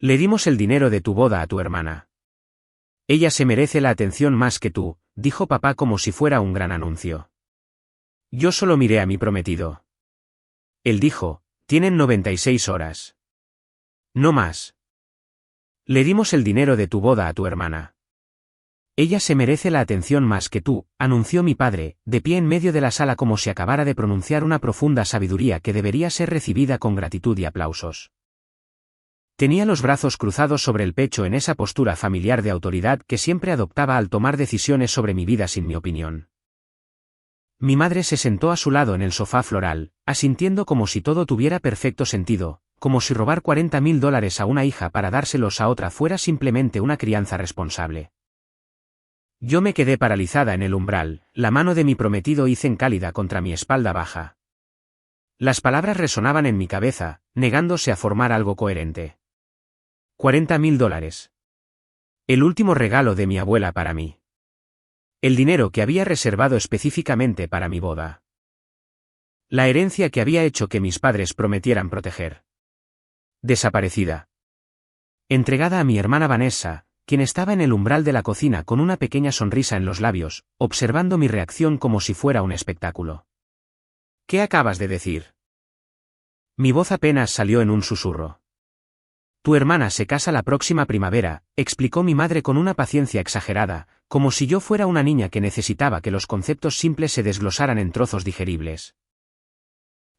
Le dimos el dinero de tu boda a tu hermana. Ella se merece la atención más que tú, dijo papá como si fuera un gran anuncio. Yo solo miré a mi prometido. Él dijo, tienen 96 horas. No más. Le dimos el dinero de tu boda a tu hermana. Ella se merece la atención más que tú, anunció mi padre, de pie en medio de la sala como si acabara de pronunciar una profunda sabiduría que debería ser recibida con gratitud y aplausos. Tenía los brazos cruzados sobre el pecho en esa postura familiar de autoridad que siempre adoptaba al tomar decisiones sobre mi vida sin mi opinión. Mi madre se sentó a su lado en el sofá floral, asintiendo como si todo tuviera perfecto sentido, como si robar $40.000 a una hija para dárselos a otra fuera simplemente una crianza responsable. Yo me quedé paralizada en el umbral, la mano de mi prometido hizo cálida contra mi espalda baja. Las palabras resonaban en mi cabeza, negándose a formar algo coherente. $40.000. El último regalo de mi abuela para mí. El dinero que había reservado específicamente para mi boda. La herencia que había hecho que mis padres prometieran proteger. Desaparecida. Entregada a mi hermana Vanessa, quien estaba en el umbral de la cocina con una pequeña sonrisa en los labios, observando mi reacción como si fuera un espectáculo. ¿Qué acabas de decir? Mi voz apenas salió en un susurro. Tu hermana se casa la próxima primavera, explicó mi madre con una paciencia exagerada, como si yo fuera una niña que necesitaba que los conceptos simples se desglosaran en trozos digeribles.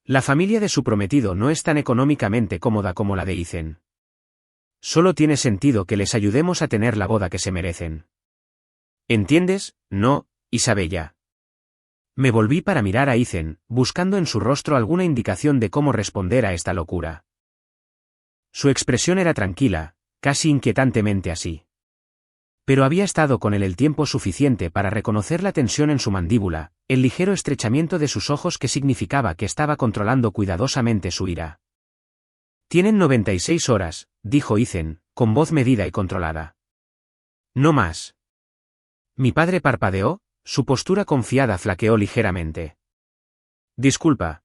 La familia de su prometido no es tan económicamente cómoda como la de Ethan. Solo tiene sentido que les ayudemos a tener la boda que se merecen. ¿Entiendes? No, Isabella. Me volví para mirar a Ethan, buscando en su rostro alguna indicación de cómo responder a esta locura. Su expresión era tranquila, casi inquietantemente así. Pero había estado con él el tiempo suficiente para reconocer la tensión en su mandíbula, el ligero estrechamiento de sus ojos que significaba que estaba controlando cuidadosamente su ira. Tienen 96 horas, dijo Ethan, con voz medida y controlada. No más. Mi padre parpadeó, su postura confiada flaqueó ligeramente. Disculpa.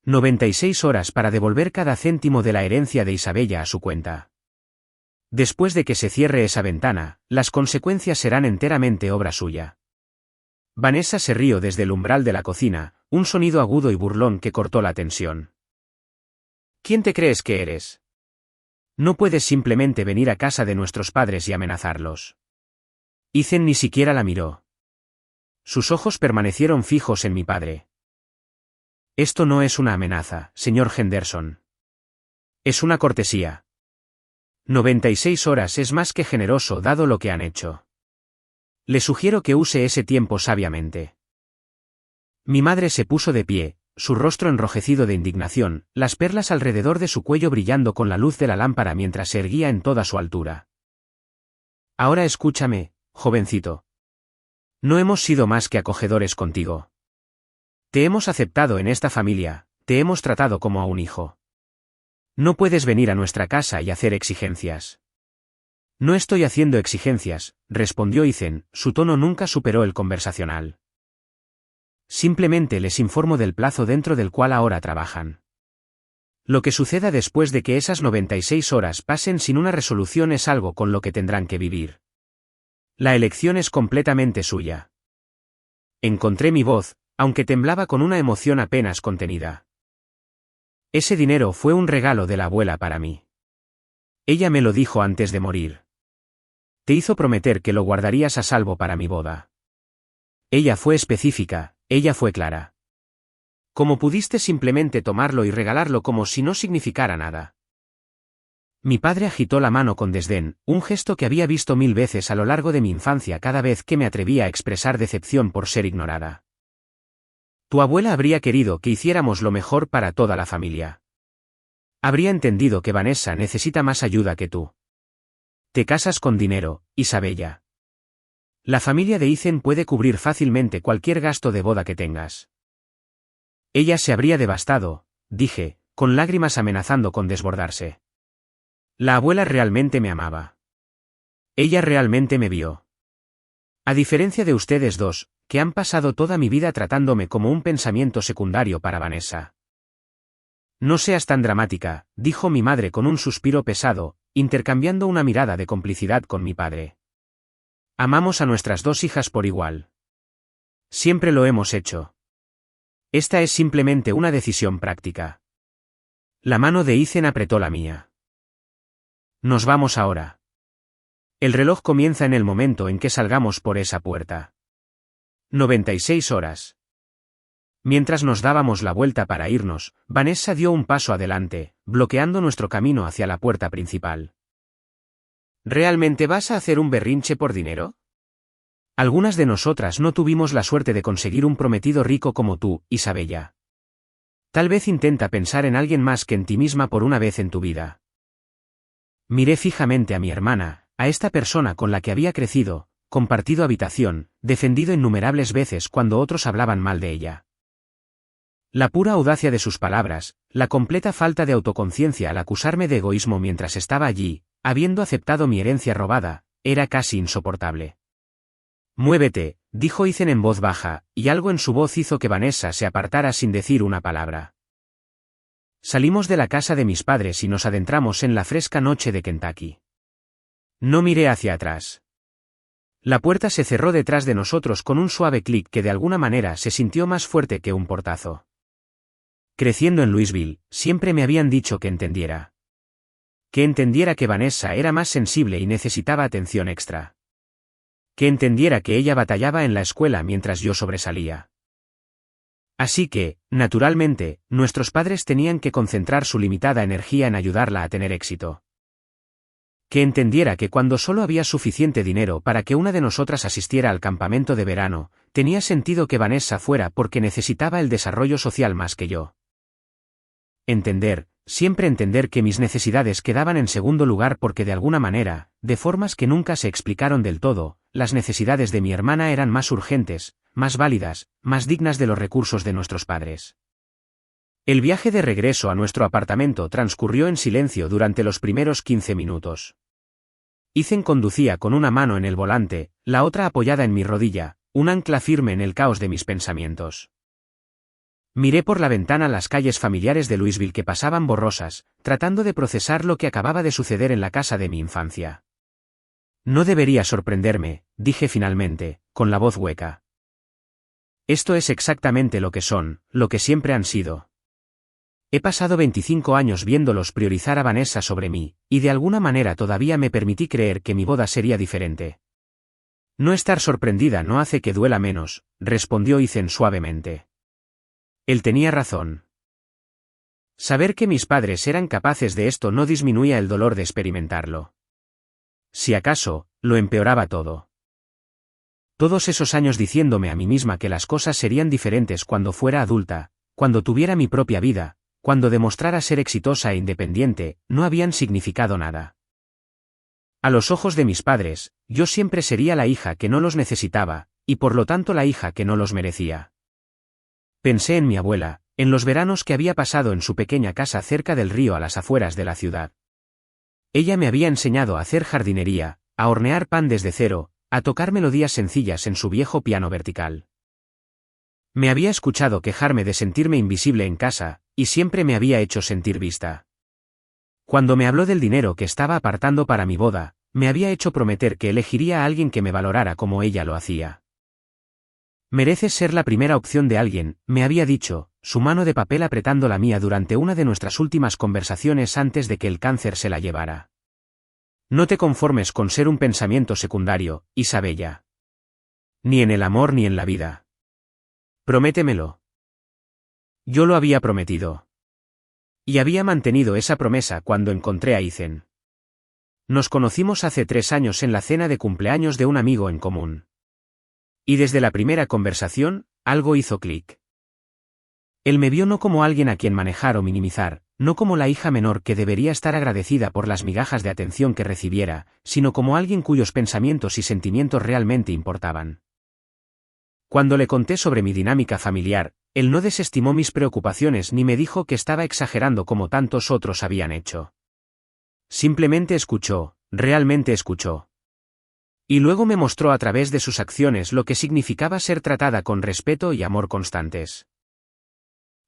96 horas para devolver cada céntimo de la herencia de Isabella a su cuenta. Después de que se cierre esa ventana, las consecuencias serán enteramente obra suya. Vanessa se rió desde el umbral de la cocina, un sonido agudo y burlón que cortó la tensión. ¿Quién te crees que eres? No puedes simplemente venir a casa de nuestros padres y amenazarlos. Ethan ni siquiera la miró. Sus ojos permanecieron fijos en mi padre. Esto no es una amenaza, señor Henderson. Es una cortesía. 96 horas es más que generoso dado lo que han hecho. Le sugiero que use ese tiempo sabiamente. Mi madre se puso de pie, su rostro enrojecido de indignación, las perlas alrededor de su cuello brillando con la luz de la lámpara mientras se erguía en toda su altura. Ahora escúchame, jovencito. No hemos sido más que acogedores contigo. Te hemos aceptado en esta familia, te hemos tratado como a un hijo. No puedes venir a nuestra casa y hacer exigencias. No estoy haciendo exigencias, respondió Ethan, su tono nunca superó el conversacional. Simplemente les informo del plazo dentro del cual ahora trabajan. Lo que suceda después de que esas 96 horas pasen sin una resolución es algo con lo que tendrán que vivir. La elección es completamente suya. Encontré mi voz, aunque temblaba con una emoción apenas contenida. Ese dinero fue un regalo de la abuela para mí. Ella me lo dijo antes de morir. Te hizo prometer que lo guardarías a salvo para mi boda. Ella fue específica, ella fue clara. ¿Cómo pudiste simplemente tomarlo y regalarlo como si no significara nada? Mi padre agitó la mano con desdén, un gesto que había visto 1000 veces a lo largo de mi infancia cada vez que me atrevía a expresar decepción por ser ignorada. Tu abuela habría querido que hiciéramos lo mejor para toda la familia. Habría entendido que Vanessa necesita más ayuda que tú. Te casas con dinero, Isabella. La familia de Ethan puede cubrir fácilmente cualquier gasto de boda que tengas. Ella se habría devastado, dije, con lágrimas amenazando con desbordarse. La abuela realmente me amaba. Ella realmente me vio. A diferencia de ustedes dos, que han pasado toda mi vida tratándome como un pensamiento secundario para Vanessa. No seas tan dramática, dijo mi madre con un suspiro pesado, intercambiando una mirada de complicidad con mi padre. Amamos a nuestras dos hijas por igual. Siempre lo hemos hecho. Esta es simplemente una decisión práctica. La mano de Ethan apretó la mía. Nos vamos ahora. El reloj comienza en el momento en que salgamos por esa puerta. 96 horas. Mientras nos dábamos la vuelta para irnos, Vanessa dio un paso adelante, bloqueando nuestro camino hacia la puerta principal. ¿Realmente vas a hacer un berrinche por dinero? Algunas de nosotras no tuvimos la suerte de conseguir un prometido rico como tú, Isabella. Tal vez intenta pensar en alguien más que en ti misma por una vez en tu vida. Miré fijamente a mi hermana, a esta persona con la que había crecido, compartido habitación, defendido innumerables veces cuando otros hablaban mal de ella. La pura audacia de sus palabras, la completa falta de autoconciencia al acusarme de egoísmo mientras estaba allí, habiendo aceptado mi herencia robada, era casi insoportable. Muévete, dijo Ethan en voz baja, y algo en su voz hizo que Vanessa se apartara sin decir una palabra. Salimos de la casa de mis padres y nos adentramos en la fresca noche de Kentucky. No miré hacia atrás. La puerta se cerró detrás de nosotros con un suave clic que de alguna manera se sintió más fuerte que un portazo. Creciendo en Louisville, siempre me habían dicho que entendiera. Que entendiera que Vanessa era más sensible y necesitaba atención extra. Que entendiera que ella batallaba en la escuela mientras yo sobresalía. Así que, naturalmente, nuestros padres tenían que concentrar su limitada energía en ayudarla a tener éxito. Que entendiera que cuando solo había suficiente dinero para que una de nosotras asistiera al campamento de verano, tenía sentido que Vanessa fuera porque necesitaba el desarrollo social más que yo. Entender, siempre entender que mis necesidades quedaban en segundo lugar porque de alguna manera, de formas que nunca se explicaron del todo, las necesidades de mi hermana eran más urgentes, más válidas, más dignas de los recursos de nuestros padres. El viaje de regreso a nuestro apartamento transcurrió en silencio durante los primeros 15 minutos. Ethan conducía con una mano en el volante, la otra apoyada en mi rodilla, un ancla firme en el caos de mis pensamientos. Miré por la ventana las calles familiares de Louisville que pasaban borrosas, tratando de procesar lo que acababa de suceder en la casa de mi infancia. No debería sorprenderme, dije finalmente, con la voz hueca. Esto es exactamente lo que son, lo que siempre han sido. He pasado 25 años viéndolos priorizar a Vanessa sobre mí, y de alguna manera todavía me permití creer que mi boda sería diferente. No estar sorprendida no hace que duela menos, respondió Ethan suavemente. Él tenía razón. Saber que mis padres eran capaces de esto no disminuía el dolor de experimentarlo. Si acaso, lo empeoraba todo. Todos esos años diciéndome a mí misma que las cosas serían diferentes cuando fuera adulta, cuando tuviera mi propia vida, cuando demostrara ser exitosa e independiente, no habían significado nada. A los ojos de mis padres, yo siempre sería la hija que no los necesitaba, y por lo tanto la hija que no los merecía. Pensé en mi abuela, en los veranos que había pasado en su pequeña casa cerca del río a las afueras de la ciudad. Ella me había enseñado a hacer jardinería, a hornear pan desde cero, a tocar melodías sencillas en su viejo piano vertical. Me había escuchado quejarme de sentirme invisible en casa, y siempre me había hecho sentir vista. Cuando me habló del dinero que estaba apartando para mi boda, me había hecho prometer que elegiría a alguien que me valorara como ella lo hacía. Mereces ser la primera opción de alguien, me había dicho, su mano de papel apretando la mía durante una de nuestras últimas conversaciones antes de que el cáncer se la llevara. No te conformes con ser un pensamiento secundario, Isabella. Ni en el amor ni en la vida. Prométemelo. Yo lo había prometido. Y había mantenido esa promesa cuando encontré a Ethan. Nos conocimos hace 3 años en la cena de cumpleaños de un amigo en común. Y desde la primera conversación, algo hizo clic. Él me vio no como alguien a quien manejar o minimizar, no como la hija menor que debería estar agradecida por las migajas de atención que recibiera, sino como alguien cuyos pensamientos y sentimientos realmente importaban. Cuando le conté sobre mi dinámica familiar, él no desestimó mis preocupaciones ni me dijo que estaba exagerando como tantos otros habían hecho. Simplemente escuchó, realmente escuchó. Y luego me mostró a través de sus acciones lo que significaba ser tratada con respeto y amor constantes.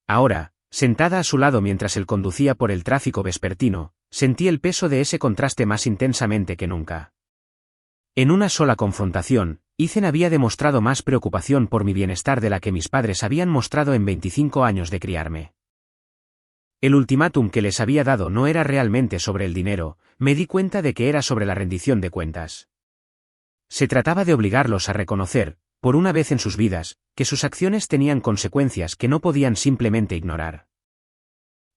Ahora, Sentada a su lado mientras él conducía por el tráfico vespertino, sentí el peso de ese contraste más intensamente que nunca. En una sola confrontación, Ethan había demostrado más preocupación por mi bienestar de la que mis padres habían mostrado en 25 años de criarme. El ultimátum que les había dado no era realmente sobre el dinero, me di cuenta de que era sobre la rendición de cuentas. Se trataba de obligarlos a reconocer, por una vez en sus vidas, que sus acciones tenían consecuencias que no podían simplemente ignorar.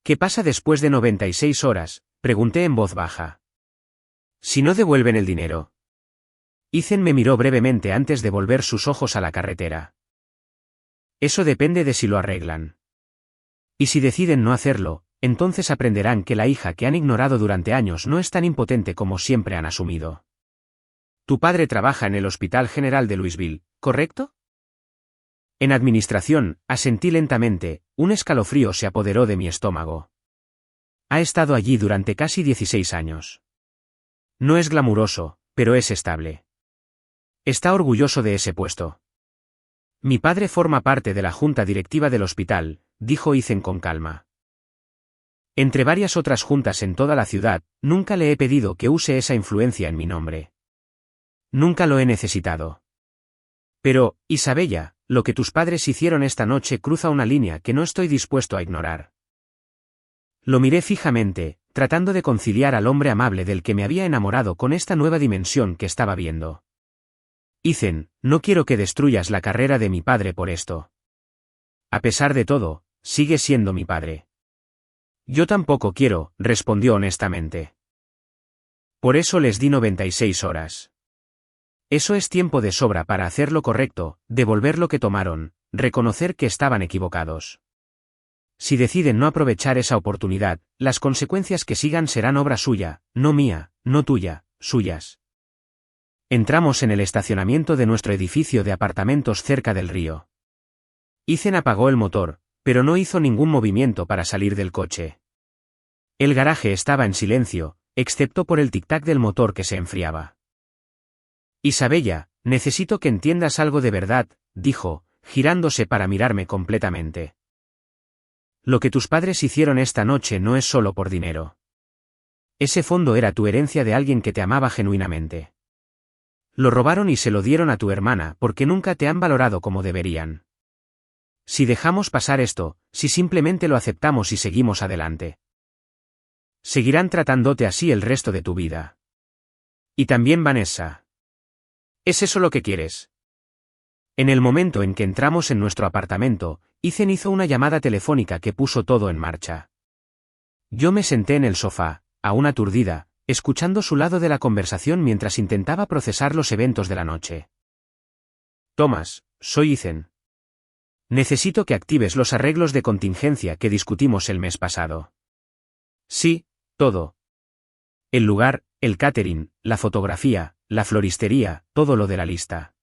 ¿Qué pasa después de 96 horas?, pregunté en voz baja. Si no devuelven el dinero. Ethan me miró brevemente antes de volver sus ojos a la carretera. Eso depende de si lo arreglan. Y si deciden no hacerlo, entonces aprenderán que la hija que han ignorado durante años no es tan impotente como siempre han asumido. Tu padre trabaja en el Hospital General de Louisville, ¿correcto? En administración, asentí lentamente, un escalofrío se apoderó de mi estómago. Ha estado allí durante casi 16 años. No es glamuroso, pero es estable. Está orgulloso de ese puesto. Mi padre forma parte de la junta directiva del hospital, dijo Ethan con calma. Entre varias otras juntas en toda la ciudad, nunca le he pedido que use esa influencia en mi nombre. Nunca lo he necesitado. Pero, Isabella, lo que tus padres hicieron esta noche cruza una línea que no estoy dispuesto a ignorar. Lo miré fijamente, tratando de conciliar al hombre amable del que me había enamorado con esta nueva dimensión que estaba viendo. Ethan, no quiero que destruyas la carrera de mi padre por esto. A pesar de todo, sigue siendo mi padre. Yo tampoco quiero, respondió honestamente. Por eso les di 96 horas. Eso es tiempo de sobra para hacer lo correcto, devolver lo que tomaron, reconocer que estaban equivocados. Si deciden no aprovechar esa oportunidad, las consecuencias que sigan serán obra suya, no mía, no tuya, suyas. Entramos en el estacionamiento de nuestro edificio de apartamentos cerca del río. Ethan apagó el motor, pero no hizo ningún movimiento para salir del coche. El garaje estaba en silencio, excepto por el tic-tac del motor que se enfriaba. Isabella, necesito que entiendas algo de verdad, dijo, girándose para mirarme completamente. Lo que tus padres hicieron esta noche no es solo por dinero. Ese fondo era tu herencia de alguien que te amaba genuinamente. Lo robaron y se lo dieron a tu hermana porque nunca te han valorado como deberían. Si dejamos pasar esto, si simplemente lo aceptamos y seguimos adelante, seguirán tratándote así el resto de tu vida. Y también Vanessa. ¿Es eso lo que quieres? En el momento en que entramos en nuestro apartamento, Ethan hizo una llamada telefónica que puso todo en marcha. Yo me senté en el sofá, aún aturdida, escuchando su lado de la conversación mientras intentaba procesar los eventos de la noche. Thomas, soy Ethan. Necesito que actives los arreglos de contingencia que discutimos el mes pasado. Sí, todo. El lugar, el catering, la fotografía, la floristería, todo lo de la lista.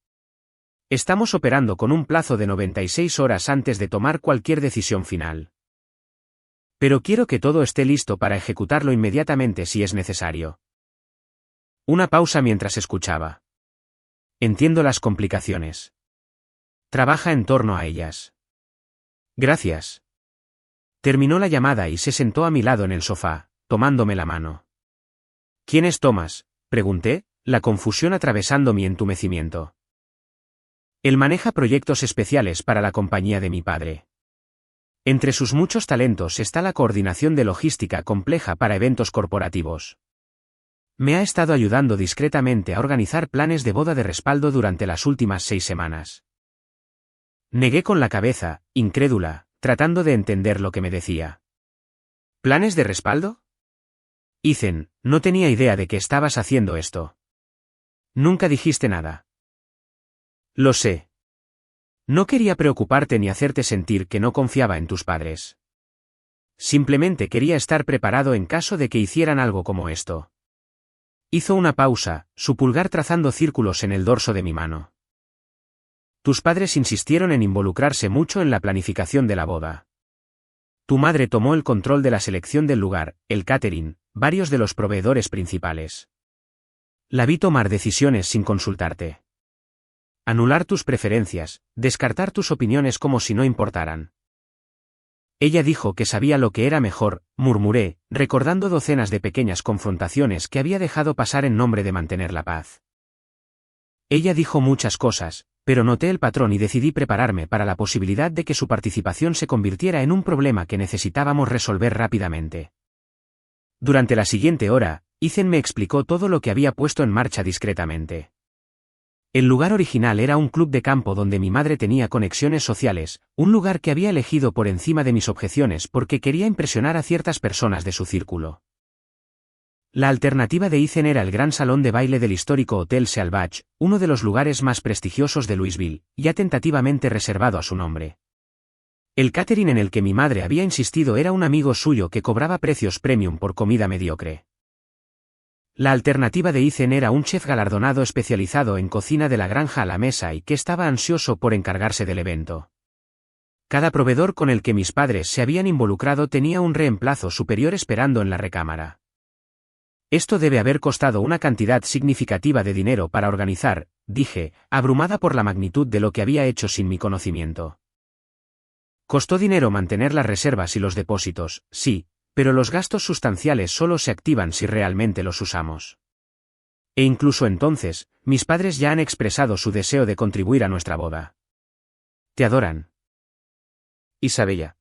Estamos operando con un plazo de 96 horas antes de tomar cualquier decisión final. Pero quiero que todo esté listo para ejecutarlo inmediatamente si es necesario. Una pausa mientras escuchaba. Entiendo las complicaciones. Trabaja en torno a ellas. Gracias. Terminó la llamada y se sentó a mi lado en el sofá, tomándome la mano. ¿Quién es Thomas?, pregunté, la confusión atravesando mi entumecimiento. Él maneja proyectos especiales para la compañía de mi padre. Entre sus muchos talentos está la coordinación de logística compleja para eventos corporativos. Me ha estado ayudando discretamente a organizar planes de boda de respaldo durante las últimas 6 semanas. Negué con la cabeza, incrédula, tratando de entender lo que me decía. ¿Planes de respaldo? Ethan, no tenía idea de que estabas haciendo esto. Nunca dijiste nada. Lo sé. No quería preocuparte ni hacerte sentir que no confiaba en tus padres. Simplemente quería estar preparado en caso de que hicieran algo como esto. Hizo una pausa, su pulgar trazando círculos en el dorso de mi mano. Tus padres insistieron en involucrarse mucho en la planificación de la boda. Tu madre tomó el control de la selección del lugar, el catering, varios de los proveedores principales. La vi tomar decisiones sin consultarte. Anular tus preferencias, descartar tus opiniones como si no importaran. Ella dijo que sabía lo que era mejor, murmuré, recordando docenas de pequeñas confrontaciones que había dejado pasar en nombre de mantener la paz. Ella dijo muchas cosas, pero noté el patrón y decidí prepararme para la posibilidad de que su participación se convirtiera en un problema que necesitábamos resolver rápidamente. Durante la siguiente hora, Ethan me explicó todo lo que había puesto en marcha discretamente. El lugar original era un club de campo donde mi madre tenía conexiones sociales, un lugar que había elegido por encima de mis objeciones porque quería impresionar a ciertas personas de su círculo. La alternativa de Ethan era el gran salón de baile del histórico Hotel Salvage, uno de los lugares más prestigiosos de Louisville, ya tentativamente reservado a su nombre. El catering en el que mi madre había insistido era un amigo suyo que cobraba precios premium por comida mediocre. La alternativa de Ethan era un chef galardonado especializado en cocina de la granja a la mesa y que estaba ansioso por encargarse del evento. Cada proveedor con el que mis padres se habían involucrado tenía un reemplazo superior esperando en la recámara. Esto debe haber costado una cantidad significativa de dinero para organizar, dije, abrumada por la magnitud de lo que había hecho sin mi conocimiento. Costó dinero mantener las reservas y los depósitos, sí, pero los gastos sustanciales solo se activan si realmente los usamos. E incluso entonces, mis padres ya han expresado su deseo de contribuir a nuestra boda. Te adoran. Isabella.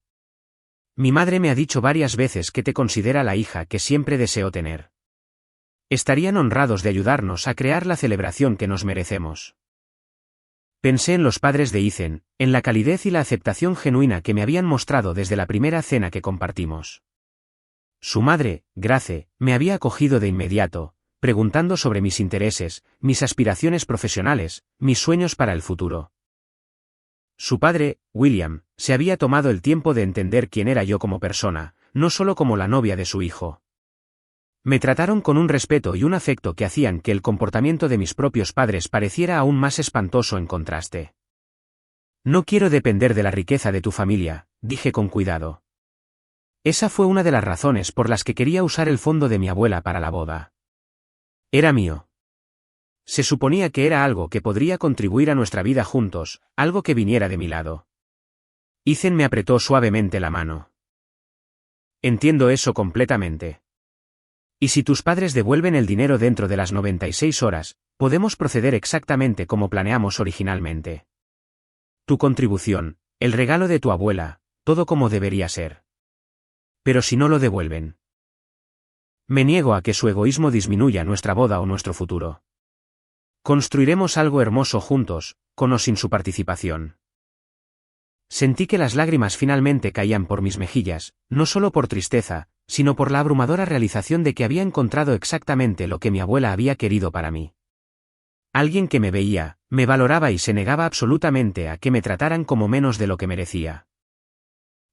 Mi madre me ha dicho varias veces que te considera la hija que siempre deseó tener. Estarían honrados de ayudarnos a crear la celebración que nos merecemos. Pensé en los padres de Ethan, en la calidez y la aceptación genuina que me habían mostrado desde la primera cena que compartimos. Su madre, Grace, me había acogido de inmediato, preguntando sobre mis intereses, mis aspiraciones profesionales, mis sueños para el futuro. Su padre, William, se había tomado el tiempo de entender quién era yo como persona, no solo como la novia de su hijo. Me trataron con un respeto y un afecto que hacían que el comportamiento de mis propios padres pareciera aún más espantoso en contraste. No quiero depender de la riqueza de tu familia, dije con cuidado. Esa fue una de las razones por las que quería usar el fondo de mi abuela para la boda. Era mío. Se suponía que era algo que podría contribuir a nuestra vida juntos, algo que viniera de mi lado. Ethan me apretó suavemente la mano. Entiendo eso completamente. Y si tus padres devuelven el dinero dentro de las 96 horas, podemos proceder exactamente como planeamos originalmente. Tu contribución, el regalo de tu abuela, todo como debería ser. Pero si no lo devuelven. Me niego a que su egoísmo disminuya nuestra boda o nuestro futuro. Construiremos algo hermoso juntos, con o sin su participación. Sentí que las lágrimas finalmente caían por mis mejillas, no solo por tristeza, sino por la abrumadora realización de que había encontrado exactamente lo que mi abuela había querido para mí. Alguien que me veía, me valoraba y se negaba absolutamente a que me trataran como menos de lo que merecía.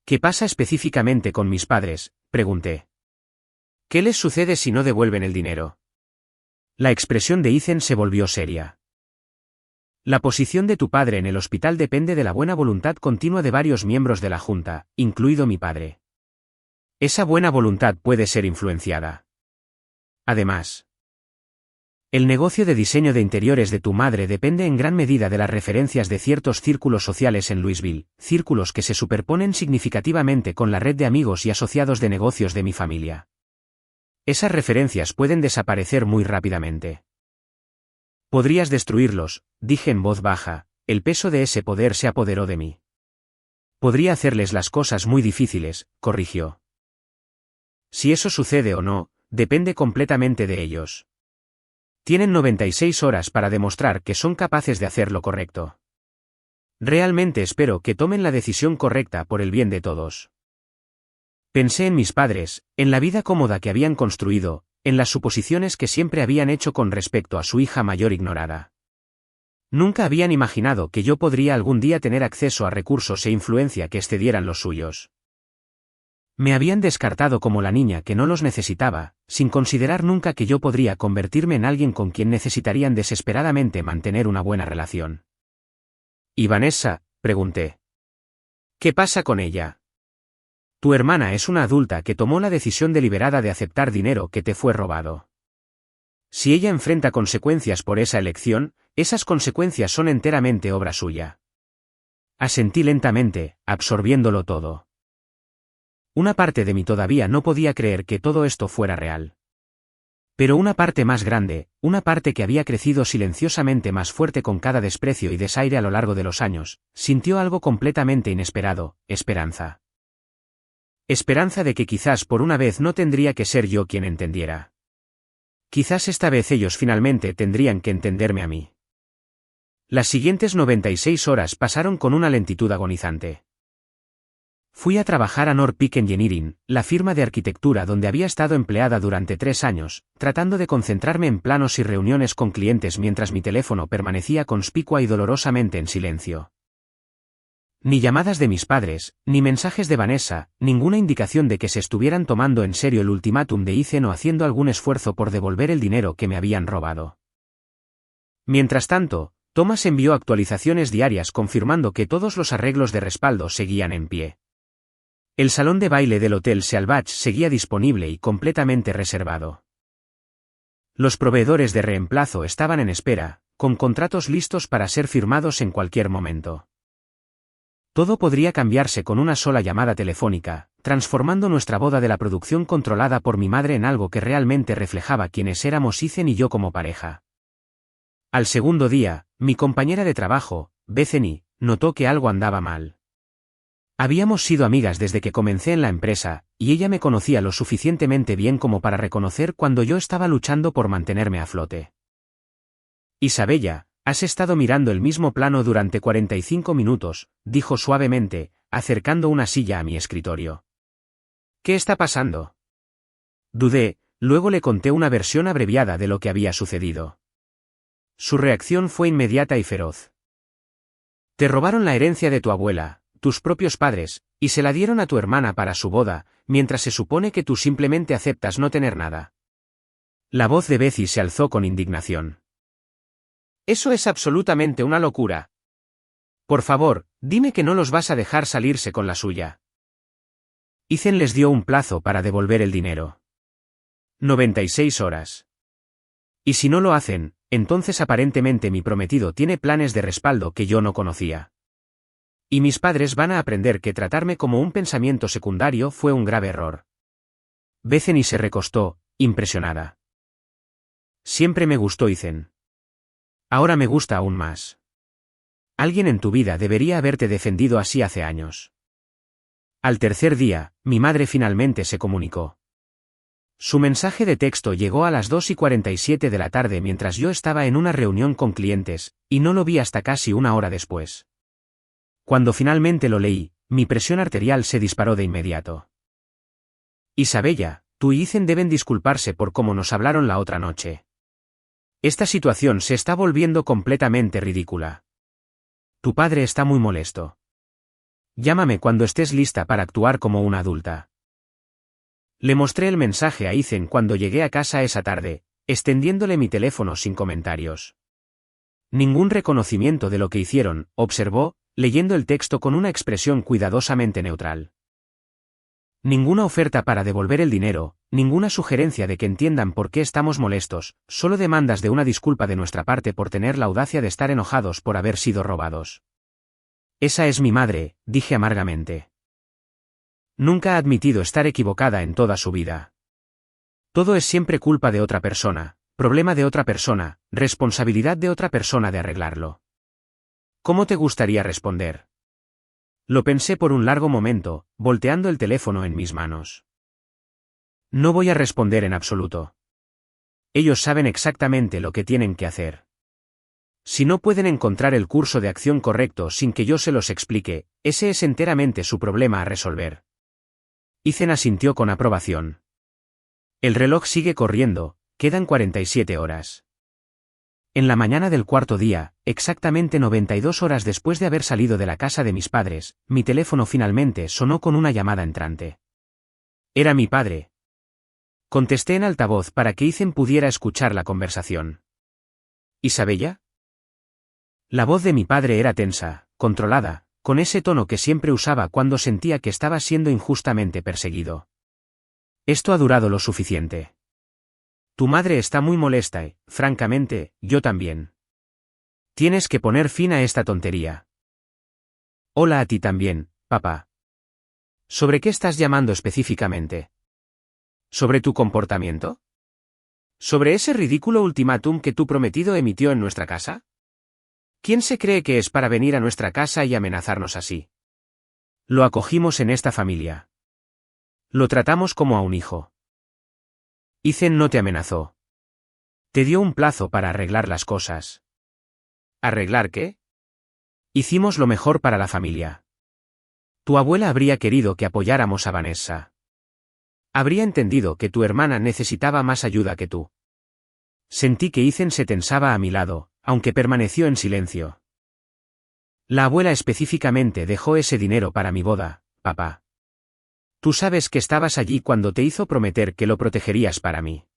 ¿Qué pasa específicamente con mis padres?, pregunté. ¿Qué les sucede si no devuelven el dinero? La expresión de Ethan se volvió seria. La posición de tu padre en el hospital depende de la buena voluntad continua de varios miembros de la Junta, incluido mi padre. Esa buena voluntad puede ser influenciada. Además, el negocio de diseño de interiores de tu madre depende en gran medida de las referencias de ciertos círculos sociales en Louisville, círculos que se superponen significativamente con la red de amigos y asociados de negocios de mi familia. Esas referencias pueden desaparecer muy rápidamente. Podrías destruirlos, dije en voz baja, el peso de ese poder se apoderó de mí. Podría hacerles las cosas muy difíciles, corrigió. Si eso sucede o no, depende completamente de ellos. Tienen 96 horas para demostrar que son capaces de hacer lo correcto. Realmente espero que tomen la decisión correcta por el bien de todos. Pensé en mis padres, en la vida cómoda que habían construido, en las suposiciones que siempre habían hecho con respecto a su hija mayor ignorada. Nunca habían imaginado que yo podría algún día tener acceso a recursos e influencia que excedieran los suyos. Me habían descartado como la niña que no los necesitaba, sin considerar nunca que yo podría convertirme en alguien con quien necesitarían desesperadamente mantener una buena relación. ¿Y Vanessa?, pregunté. ¿Qué pasa con ella? Tu hermana es una adulta que tomó la decisión deliberada de aceptar dinero que te fue robado. Si ella enfrenta consecuencias por esa elección, esas consecuencias son enteramente obra suya. Asentí lentamente, absorbiéndolo todo. Una parte de mí todavía no podía creer que todo esto fuera real. Pero una parte más grande, una parte que había crecido silenciosamente más fuerte con cada desprecio y desaire a lo largo de los años, sintió algo completamente inesperado: esperanza. Esperanza de que quizás por una vez no tendría que ser yo quien entendiera. Quizás esta vez ellos finalmente tendrían que entenderme a mí. Las siguientes 96 horas pasaron con una lentitud agonizante. Fui a trabajar a Norpeak Engineering, la firma de arquitectura donde había estado empleada durante 3 años, tratando de concentrarme en planos y reuniones con clientes mientras mi teléfono permanecía conspicua y dolorosamente en silencio. Ni llamadas de mis padres, ni mensajes de Vanessa, ninguna indicación de que se estuvieran tomando en serio el ultimátum de Ethan o haciendo algún esfuerzo por devolver el dinero que me habían robado. Mientras tanto, Thomas envió actualizaciones diarias confirmando que todos los arreglos de respaldo seguían en pie. El salón de baile del Hotel Salvage seguía disponible y completamente reservado. Los proveedores de reemplazo estaban en espera, con contratos listos para ser firmados en cualquier momento. Todo podría cambiarse con una sola llamada telefónica, transformando nuestra boda de la producción controlada por mi madre en algo que realmente reflejaba quiénes éramos Ethan y yo como pareja. Al segundo día, mi compañera de trabajo, Bethany, notó que algo andaba mal. Habíamos sido amigas desde que comencé en la empresa, y ella me conocía lo suficientemente bien como para reconocer cuando yo estaba luchando por mantenerme a flote. Isabella, has estado mirando el mismo plano durante 45 minutos, dijo suavemente, acercando una silla a mi escritorio. ¿Qué está pasando? Dudé, luego le conté una versión abreviada de lo que había sucedido. Su reacción fue inmediata y feroz. Te robaron la herencia de tu abuela, tus propios padres, y se la dieron a tu hermana para su boda, mientras se supone que tú simplemente aceptas no tener nada. La voz de Betsy se alzó con indignación. Eso es absolutamente una locura. Por favor, dime que no los vas a dejar salirse con la suya. Ethan les dio un plazo para devolver el dinero. 96 horas. Y si no lo hacen, entonces aparentemente mi prometido tiene planes de respaldo que yo no conocía. Y mis padres van a aprender que tratarme como un pensamiento secundario fue un grave error. Bethany se recostó, impresionada. Siempre me gustó Ethan. Ahora me gusta aún más. Alguien en tu vida debería haberte defendido así hace años. Al tercer día, mi madre finalmente se comunicó. Su mensaje de texto llegó a las 2:47 de la tarde mientras yo estaba en una reunión con clientes, y no lo vi hasta casi una hora después. Cuando finalmente lo leí, mi presión arterial se disparó de inmediato. Isabella, tú y Ethan deben disculparse por cómo nos hablaron la otra noche. Esta situación se está volviendo completamente ridícula. Tu padre está muy molesto. Llámame cuando estés lista para actuar como una adulta. Le mostré el mensaje a Ethan cuando llegué a casa esa tarde, extendiéndole mi teléfono sin comentarios. Ningún reconocimiento de lo que hicieron, observó, leyendo el texto con una expresión cuidadosamente neutral. Ninguna oferta para devolver el dinero, ninguna sugerencia de que entiendan por qué estamos molestos, solo demandas de una disculpa de nuestra parte por tener la audacia de estar enojados por haber sido robados. Esa es mi madre, dije amargamente. Nunca ha admitido estar equivocada en toda su vida. Todo es siempre culpa de otra persona, problema de otra persona, responsabilidad de otra persona de arreglarlo. ¿Cómo te gustaría responder? Lo pensé por un largo momento, volteando el teléfono en mis manos. No voy a responder en absoluto. Ellos saben exactamente lo que tienen que hacer. Si no pueden encontrar el curso de acción correcto sin que yo se los explique, ese es enteramente su problema a resolver. Ethan asintió con aprobación. El reloj sigue corriendo, quedan 47 horas. En la mañana del cuarto día, exactamente 92 horas después de haber salido de la casa de mis padres, mi teléfono finalmente sonó con una llamada entrante. Era mi padre. Contesté en altavoz para que Ethan pudiera escuchar la conversación. ¿Isabella? La voz de mi padre era tensa, controlada, con ese tono que siempre usaba cuando sentía que estaba siendo injustamente perseguido. Esto ha durado lo suficiente. Tu madre está muy molesta y, francamente, yo también. Tienes que poner fin a esta tontería. Hola a ti también, papá. ¿Sobre qué estás llamando específicamente? ¿Sobre tu comportamiento? ¿Sobre ese ridículo ultimátum que tu prometido emitió en nuestra casa? ¿Quién se cree que es para venir a nuestra casa y amenazarnos así? Lo acogimos en esta familia. Lo tratamos como a un hijo. Ethan no te amenazó. Te dio un plazo para arreglar las cosas. ¿Arreglar qué? Hicimos lo mejor para la familia. Tu abuela habría querido que apoyáramos a Vanessa. Habría entendido que tu hermana necesitaba más ayuda que tú. Sentí que Ethan se tensaba a mi lado, aunque permaneció en silencio. La abuela específicamente dejó ese dinero para mi boda, papá. Tú sabes que estabas allí cuando te hizo prometer que lo protegerías para mí.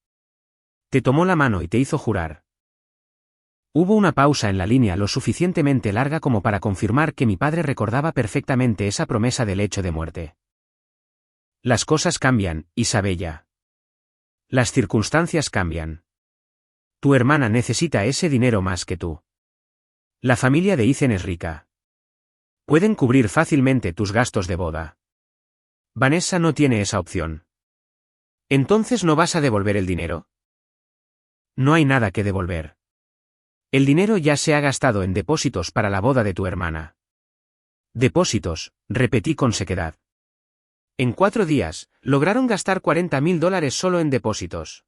Te tomó la mano y te hizo jurar. Hubo una pausa en la línea lo suficientemente larga como para confirmar que mi padre recordaba perfectamente esa promesa del lecho de muerte. Las cosas cambian, Isabella. Las circunstancias cambian. Tu hermana necesita ese dinero más que tú. La familia de Ethan es rica. Pueden cubrir fácilmente tus gastos de boda. Vanessa no tiene esa opción. ¿Entonces no vas a devolver el dinero? No hay nada que devolver. El dinero ya se ha gastado en depósitos para la boda de tu hermana. Depósitos, repetí con sequedad. En 4 días, lograron gastar $40,000 solo en depósitos.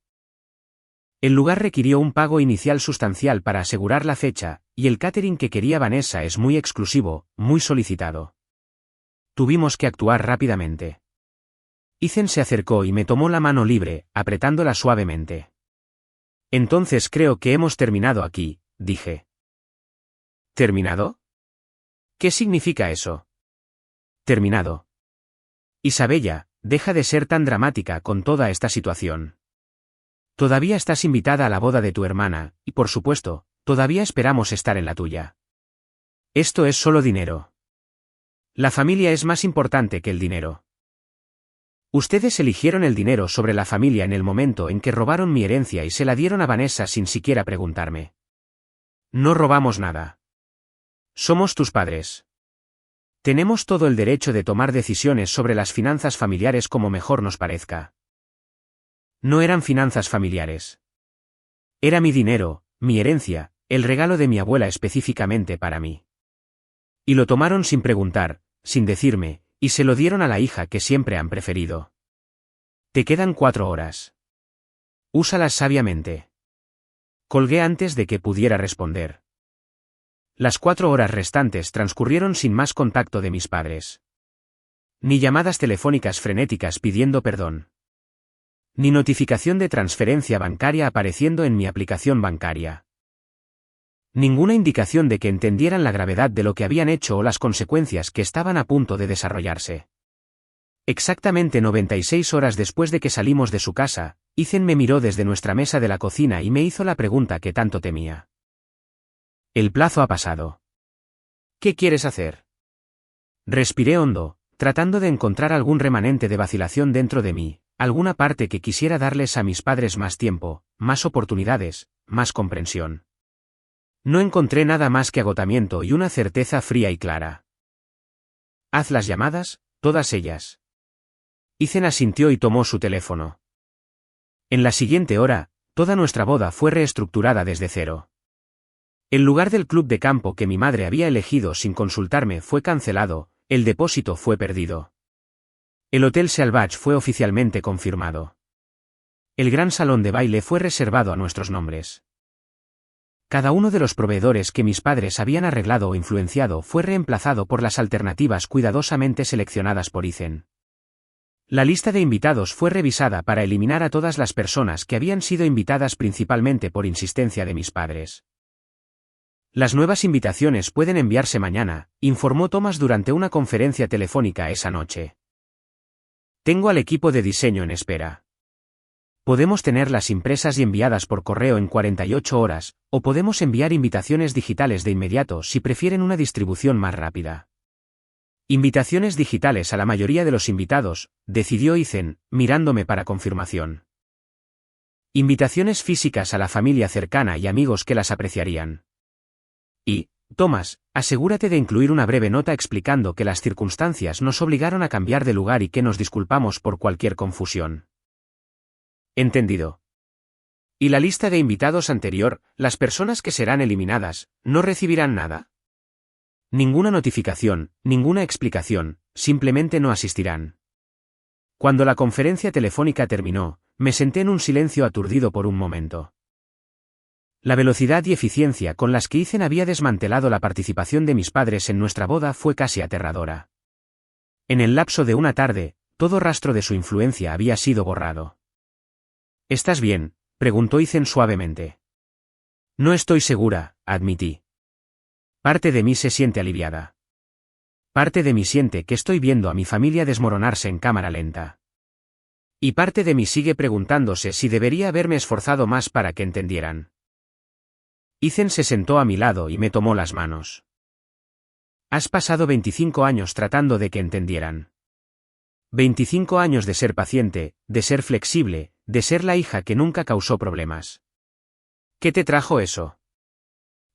El lugar requirió un pago inicial sustancial para asegurar la fecha, y el catering que quería Vanessa es muy exclusivo, muy solicitado. Tuvimos que actuar rápidamente. Ethan se acercó y me tomó la mano libre, apretándola suavemente. Entonces creo que hemos terminado aquí, dije. ¿Terminado? ¿Qué significa eso? Terminado. Isabella, deja de ser tan dramática con toda esta situación. Todavía estás invitada a la boda de tu hermana, y por supuesto, todavía esperamos estar en la tuya. Esto es solo dinero. La familia es más importante que el dinero. Ustedes eligieron el dinero sobre la familia en el momento en que robaron mi herencia y se la dieron a Vanessa sin siquiera preguntarme. No robamos nada. Somos tus padres. Tenemos todo el derecho de tomar decisiones sobre las finanzas familiares como mejor nos parezca. No eran finanzas familiares. Era mi dinero, mi herencia, el regalo de mi abuela específicamente para mí. Y lo tomaron sin preguntar, sin decirme, y se lo dieron a la hija que siempre han preferido. Te quedan 4 horas. Úsalas sabiamente. Colgué antes de que pudiera responder. Las 4 horas restantes transcurrieron sin más contacto de mis padres. Ni llamadas telefónicas frenéticas pidiendo perdón. Ni notificación de transferencia bancaria apareciendo en mi aplicación bancaria. Ninguna indicación de que entendieran la gravedad de lo que habían hecho o las consecuencias que estaban a punto de desarrollarse. Exactamente 96 horas después de que salimos de su casa, Ethan me miró desde nuestra mesa de la cocina y me hizo la pregunta que tanto temía. El plazo ha pasado. ¿Qué quieres hacer? Respiré hondo, tratando de encontrar algún remanente de vacilación dentro de mí, alguna parte que quisiera darles a mis padres más tiempo, más oportunidades, más comprensión. No encontré nada más que agotamiento y una certeza fría y clara. Haz las llamadas, todas ellas. Ethan asintió y tomó su teléfono. En la siguiente hora, toda nuestra boda fue reestructurada desde cero. El lugar del club de campo que mi madre había elegido sin consultarme fue cancelado, el depósito fue perdido. El Hotel Salvage fue oficialmente confirmado. El gran salón de baile fue reservado a nuestros nombres. Cada uno de los proveedores que mis padres habían arreglado o influenciado fue reemplazado por las alternativas cuidadosamente seleccionadas por Ethan. La lista de invitados fue revisada para eliminar a todas las personas que habían sido invitadas principalmente por insistencia de mis padres. Las nuevas invitaciones pueden enviarse mañana, informó Thomas durante una conferencia telefónica esa noche. Tengo al equipo de diseño en espera. Podemos tenerlas impresas y enviadas por correo en 48 horas, o podemos enviar invitaciones digitales de inmediato si prefieren una distribución más rápida. Invitaciones digitales a la mayoría de los invitados, decidió Ethan, mirándome para confirmación. Invitaciones físicas a la familia cercana y amigos que las apreciarían. Y, Thomas, asegúrate de incluir una breve nota explicando que las circunstancias nos obligaron a cambiar de lugar y que nos disculpamos por cualquier confusión. Entendido. ¿Y la lista de invitados anterior, las personas que serán eliminadas, no recibirán nada? Ninguna notificación, ninguna explicación, simplemente no asistirán. Cuando la conferencia telefónica terminó, me senté en un silencio aturdido por un momento. La velocidad y eficiencia con las que Ethan había desmantelado la participación de mis padres en nuestra boda fue casi aterradora. En el lapso de una tarde, todo rastro de su influencia había sido borrado. ¿Estás bien?, preguntó Ethan suavemente. No estoy segura, admití. Parte de mí se siente aliviada. Parte de mí siente que estoy viendo a mi familia desmoronarse en cámara lenta. Y parte de mí sigue preguntándose si debería haberme esforzado más para que entendieran. Ethan se sentó a mi lado y me tomó las manos. Has pasado 25 años tratando de que entendieran. 25 años de ser paciente, de ser flexible, de ser la hija que nunca causó problemas. ¿Qué te trajo eso?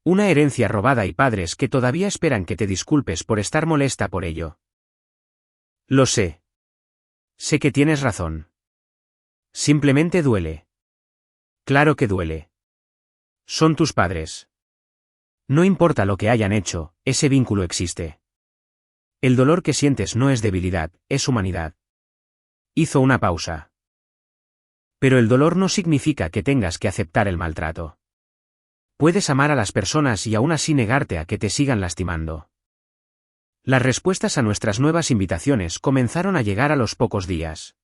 Una herencia robada y padres que todavía esperan que te disculpes por estar molesta por ello. Lo sé. Sé que tienes razón. Simplemente duele. Claro que duele. Son tus padres. No importa lo que hayan hecho, ese vínculo existe. El dolor que sientes no es debilidad, es humanidad. Hizo una pausa. Pero el dolor no significa que tengas que aceptar el maltrato. Puedes amar a las personas y aún así negarte a que te sigan lastimando. Las respuestas a nuestras nuevas invitaciones comenzaron a llegar a los pocos días.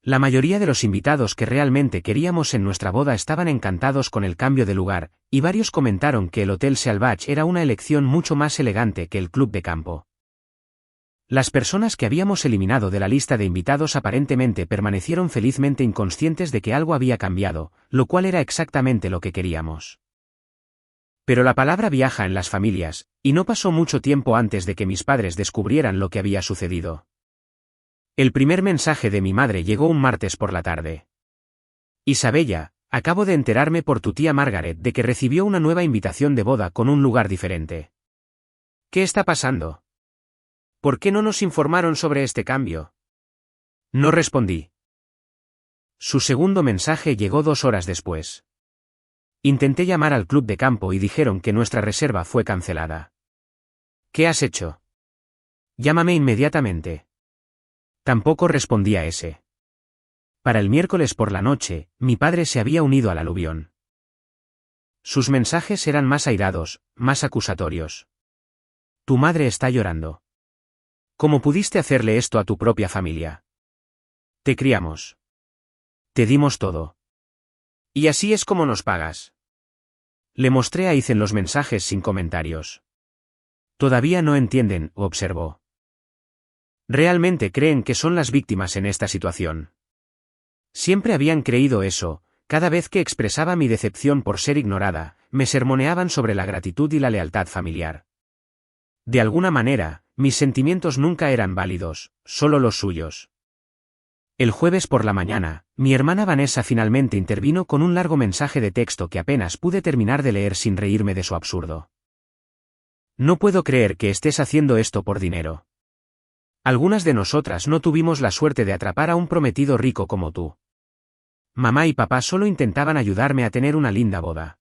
La mayoría de los invitados que realmente queríamos en nuestra boda estaban encantados con el cambio de lugar, y varios comentaron que el Hotel Salvage era una elección mucho más elegante que el club de campo. Las personas que habíamos eliminado de la lista de invitados aparentemente permanecieron felizmente inconscientes de que algo había cambiado, lo cual era exactamente lo que queríamos. Pero la palabra viaja en las familias, y no pasó mucho tiempo antes de que mis padres descubrieran lo que había sucedido. El primer mensaje de mi madre llegó un martes por la tarde. Isabella, acabo de enterarme por tu tía Margaret de que recibió una nueva invitación de boda con un lugar diferente. ¿Qué está pasando? ¿Por qué no nos informaron sobre este cambio? No respondí. Su segundo mensaje llegó 2 horas después. Intenté llamar al club de campo y dijeron que nuestra reserva fue cancelada. ¿Qué has hecho? Llámame inmediatamente. Tampoco respondía ese. Para el miércoles por la noche, mi padre se había unido al aluvión. Sus mensajes eran más airados, más acusatorios. Tu madre está llorando. ¿Cómo pudiste hacerle esto a tu propia familia? Te criamos. Te dimos todo. Y así es como nos pagas. Le mostré a Ethan los mensajes sin comentarios. Todavía no entienden, observó. Realmente creen que son las víctimas en esta situación. Siempre habían creído eso, cada vez que expresaba mi decepción por ser ignorada, me sermoneaban sobre la gratitud y la lealtad familiar. De alguna manera, mis sentimientos nunca eran válidos, solo los suyos. El jueves por la mañana, mi hermana Vanessa finalmente intervino con un largo mensaje de texto que apenas pude terminar de leer sin reírme de su absurdo. No puedo creer que estés haciendo esto por dinero. Algunas de nosotras no tuvimos la suerte de atrapar a un prometido rico como tú. Mamá y papá solo intentaban ayudarme a tener una linda boda.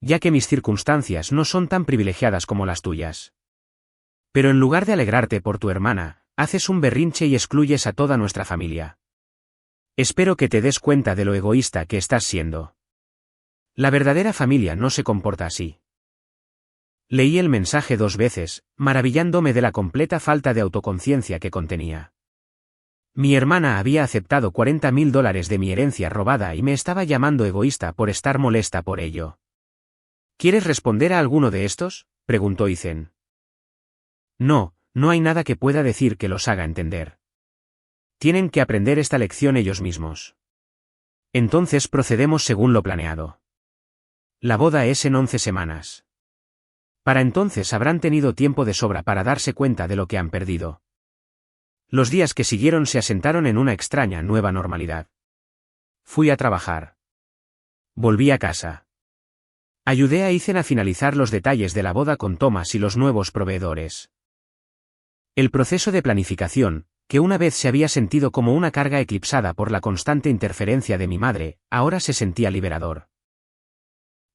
Ya que mis circunstancias no son tan privilegiadas como las tuyas. Pero en lugar de alegrarte por tu hermana, haces un berrinche y excluyes a toda nuestra familia. Espero que te des cuenta de lo egoísta que estás siendo. La verdadera familia no se comporta así. Leí el mensaje 2 veces, maravillándome de la completa falta de autoconciencia que contenía. Mi hermana había aceptado $40,000 de mi herencia robada y me estaba llamando egoísta por estar molesta por ello. ¿Quieres responder a alguno de estos?, preguntó Ethan. No, no hay nada que pueda decir que los haga entender. Tienen que aprender esta lección ellos mismos. Entonces procedemos según lo planeado. La boda es en 11 semanas. Para entonces habrán tenido tiempo de sobra para darse cuenta de lo que han perdido. Los días que siguieron se asentaron en una extraña nueva normalidad. Fui a trabajar. Volví a casa. Ayudé a Ethan a finalizar los detalles de la boda con Thomas y los nuevos proveedores. El proceso de planificación, que una vez se había sentido como una carga eclipsada por la constante interferencia de mi madre, ahora se sentía liberador.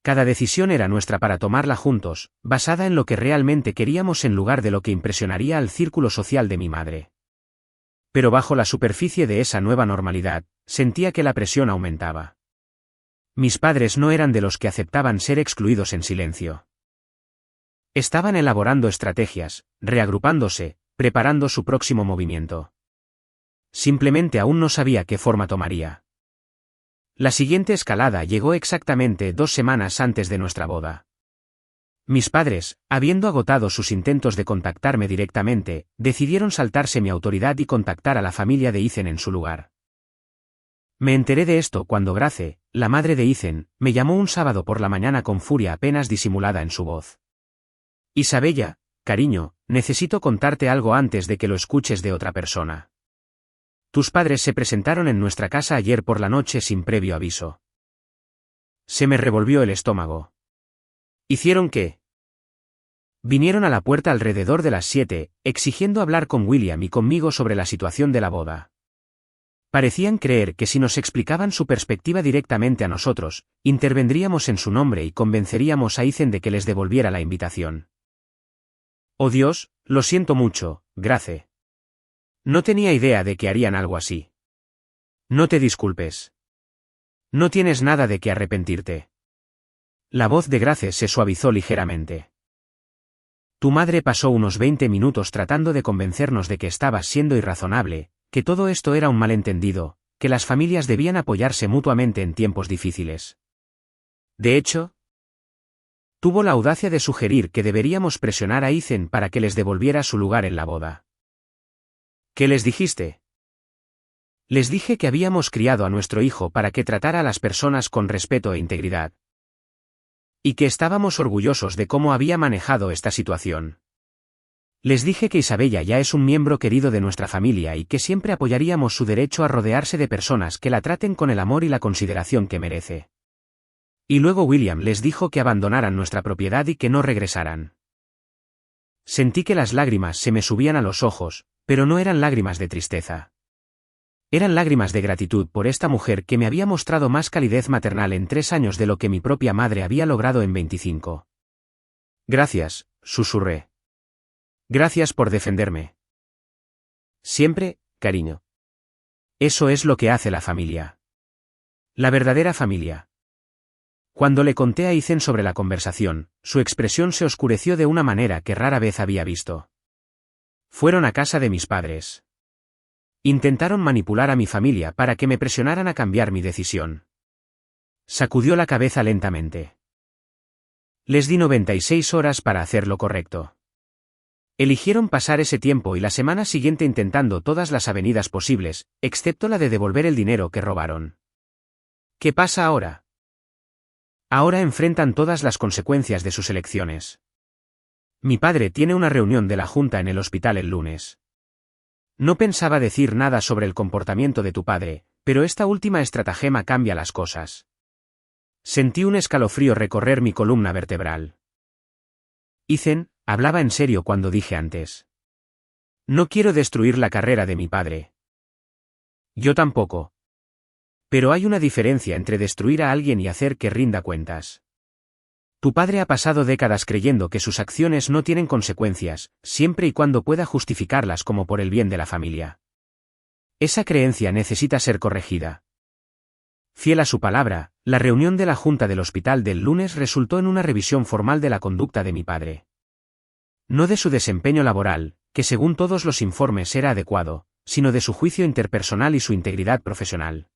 Cada decisión era nuestra para tomarla juntos, basada en lo que realmente queríamos en lugar de lo que impresionaría al círculo social de mi madre. Pero bajo la superficie de esa nueva normalidad, sentía que la presión aumentaba. Mis padres no eran de los que aceptaban ser excluidos en silencio. Estaban elaborando estrategias, reagrupándose, preparando su próximo movimiento. Simplemente aún no sabía qué forma tomaría. La siguiente escalada llegó exactamente 2 semanas antes de nuestra boda. Mis padres, habiendo agotado sus intentos de contactarme directamente, decidieron saltarse mi autoridad y contactar a la familia de Ethan en su lugar. Me enteré de esto cuando Grace, la madre de Ethan, me llamó un sábado por la mañana con furia apenas disimulada en su voz. Isabella, cariño, necesito contarte algo antes de que lo escuches de otra persona. Tus padres se presentaron en nuestra casa ayer por la noche sin previo aviso. Se me revolvió el estómago. ¿Hicieron qué? Vinieron a la puerta alrededor de las 7, exigiendo hablar con William y conmigo sobre la situación de la boda. Parecían creer que si nos explicaban su perspectiva directamente a nosotros, intervendríamos en su nombre y convenceríamos a Ethan de que les devolviera la invitación. Oh Dios, lo siento mucho, Grace. No tenía idea de que harían algo así. No te disculpes. No tienes nada de qué arrepentirte. La voz de Grace se suavizó ligeramente. Tu madre pasó unos 20 minutos tratando de convencernos de que estabas siendo irrazonable, que todo esto era un malentendido, que las familias debían apoyarse mutuamente en tiempos difíciles. De hecho, tuvo la audacia de sugerir que deberíamos presionar a Ethan para que les devolviera su lugar en la boda. ¿Qué les dijiste? Les dije que habíamos criado a nuestro hijo para que tratara a las personas con respeto e integridad. Y que estábamos orgullosos de cómo había manejado esta situación. Les dije que Isabella ya es un miembro querido de nuestra familia y que siempre apoyaríamos su derecho a rodearse de personas que la traten con el amor y la consideración que merece. Y luego William les dijo que abandonaran nuestra propiedad y que no regresaran. Sentí que las lágrimas se me subían a los ojos, pero no eran lágrimas de tristeza. Eran lágrimas de gratitud por esta mujer que me había mostrado más calidez maternal en 3 años de lo que mi propia madre había logrado en 25. Gracias, susurré. Gracias por defenderme. Siempre, cariño. Eso es lo que hace la familia. La verdadera familia. Cuando le conté a Ethan sobre la conversación, su expresión se oscureció de una manera que rara vez había visto. Fueron a casa de mis padres. Intentaron manipular a mi familia para que me presionaran a cambiar mi decisión. Sacudió la cabeza lentamente. Les di 96 horas para hacer lo correcto. Eligieron pasar ese tiempo y la semana siguiente intentando todas las avenidas posibles, excepto la de devolver el dinero que robaron. ¿Qué pasa ahora? Ahora enfrentan todas las consecuencias de sus elecciones. Mi padre tiene una reunión de la junta en el hospital el lunes. No pensaba decir nada sobre el comportamiento de tu padre, pero esta última estratagema cambia las cosas. Sentí un escalofrío recorrer mi columna vertebral. Ethan, hablaba en serio cuando dije antes. No quiero destruir la carrera de mi padre. Yo tampoco. Pero hay una diferencia entre destruir a alguien y hacer que rinda cuentas. Tu padre ha pasado décadas creyendo que sus acciones no tienen consecuencias, siempre y cuando pueda justificarlas como por el bien de la familia. Esa creencia necesita ser corregida. Fiel a su palabra, la reunión de la junta del hospital del lunes resultó en una revisión formal de la conducta de mi padre. No de su desempeño laboral, que según todos los informes era adecuado, sino de su juicio interpersonal y su integridad profesional.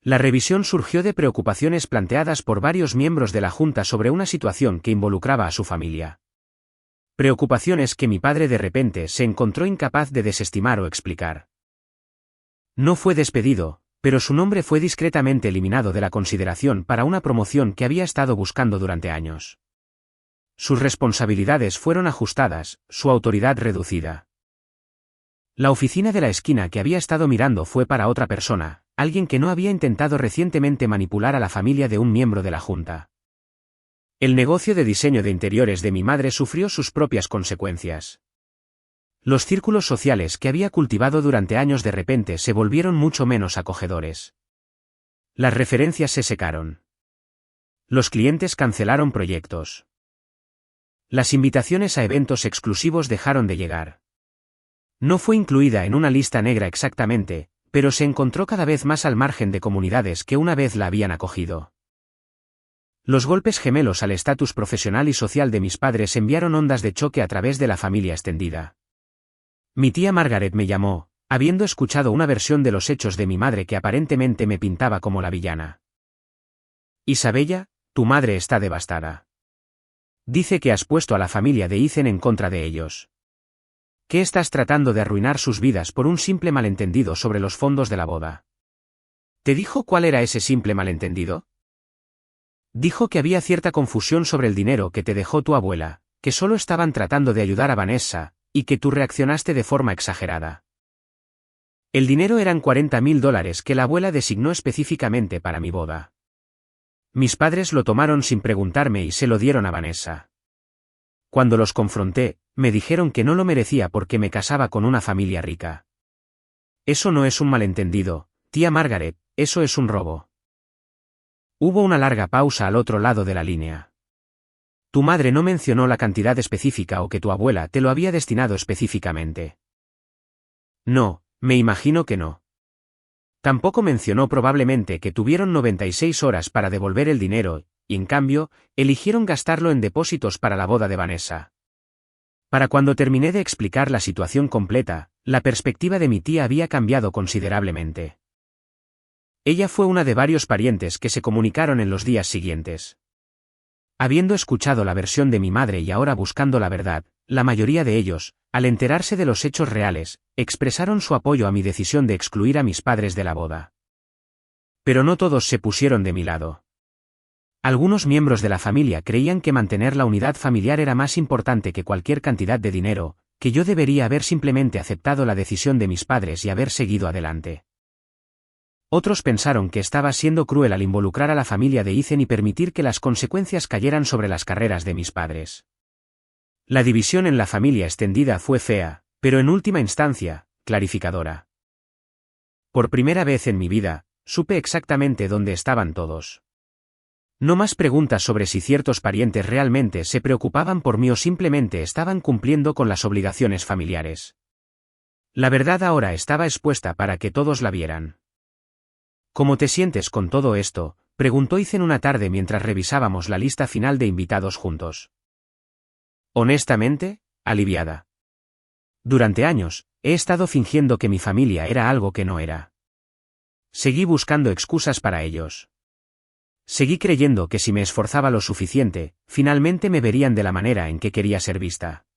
La revisión surgió de preocupaciones planteadas por varios miembros de la Junta sobre una situación que involucraba a su familia. Preocupaciones que mi padre de repente se encontró incapaz de desestimar o explicar. No fue despedido, pero su nombre fue discretamente eliminado de la consideración para una promoción que había estado buscando durante años. Sus responsabilidades fueron ajustadas, su autoridad reducida. La oficina de la esquina que había estado mirando fue para otra persona, alguien que no había intentado recientemente manipular a la familia de un miembro de la Junta. El negocio de diseño de interiores de mi madre sufrió sus propias consecuencias. Los círculos sociales que había cultivado durante años de repente se volvieron mucho menos acogedores. Las referencias se secaron. Los clientes cancelaron proyectos. Las invitaciones a eventos exclusivos dejaron de llegar. No fue incluida en una lista negra exactamente, pero se encontró cada vez más al margen de comunidades que una vez la habían acogido. Los golpes gemelos al estatus profesional y social de mis padres enviaron ondas de choque a través de la familia extendida. Mi tía Margaret me llamó, habiendo escuchado una versión de los hechos de mi madre que aparentemente me pintaba como la villana. Isabella, tu madre está devastada. Dice que has puesto a la familia de Ethan en contra de ellos. ¿Qué estás tratando de arruinar sus vidas por un simple malentendido sobre los fondos de la boda? ¿Te dijo cuál era ese simple malentendido? Dijo que había cierta confusión sobre el dinero que te dejó tu abuela, que solo estaban tratando de ayudar a Vanessa, y que tú reaccionaste de forma exagerada. El dinero eran $40,000 que la abuela designó específicamente para mi boda. Mis padres lo tomaron sin preguntarme y se lo dieron a Vanessa. Cuando los confronté, me dijeron que no lo merecía porque me casaba con una familia rica. Eso no es un malentendido, tía Margaret, eso es un robo. Hubo una larga pausa al otro lado de la línea. Tu madre no mencionó la cantidad específica o que tu abuela te lo había destinado específicamente. No, me imagino que no. Tampoco mencionó probablemente que tuvieron 96 horas para devolver el dinero, y en cambio, eligieron gastarlo en depósitos para la boda de Vanessa. Para cuando terminé de explicar la situación completa, la perspectiva de mi tía había cambiado considerablemente. Ella fue una de varios parientes que se comunicaron en los días siguientes. Habiendo escuchado la versión de mi madre y ahora buscando la verdad, la mayoría de ellos, al enterarse de los hechos reales, expresaron su apoyo a mi decisión de excluir a mis padres de la boda. Pero no todos se pusieron de mi lado. Algunos miembros de la familia creían que mantener la unidad familiar era más importante que cualquier cantidad de dinero, que yo debería haber simplemente aceptado la decisión de mis padres y haber seguido adelante. Otros pensaron que estaba siendo cruel al involucrar a la familia de Ethan y permitir que las consecuencias cayeran sobre las carreras de mis padres. La división en la familia extendida fue fea, pero en última instancia, clarificadora. Por primera vez en mi vida, supe exactamente dónde estaban todos. No más preguntas sobre si ciertos parientes realmente se preocupaban por mí o simplemente estaban cumpliendo con las obligaciones familiares. La verdad ahora estaba expuesta para que todos la vieran. ¿Cómo te sientes con todo esto?, preguntó Ethan una tarde mientras revisábamos la lista final de invitados juntos. Honestamente, aliviada. Durante años, he estado fingiendo que mi familia era algo que no era. Seguí buscando excusas para ellos. Seguí creyendo que si me esforzaba lo suficiente, finalmente me verían de la manera en que quería ser vista.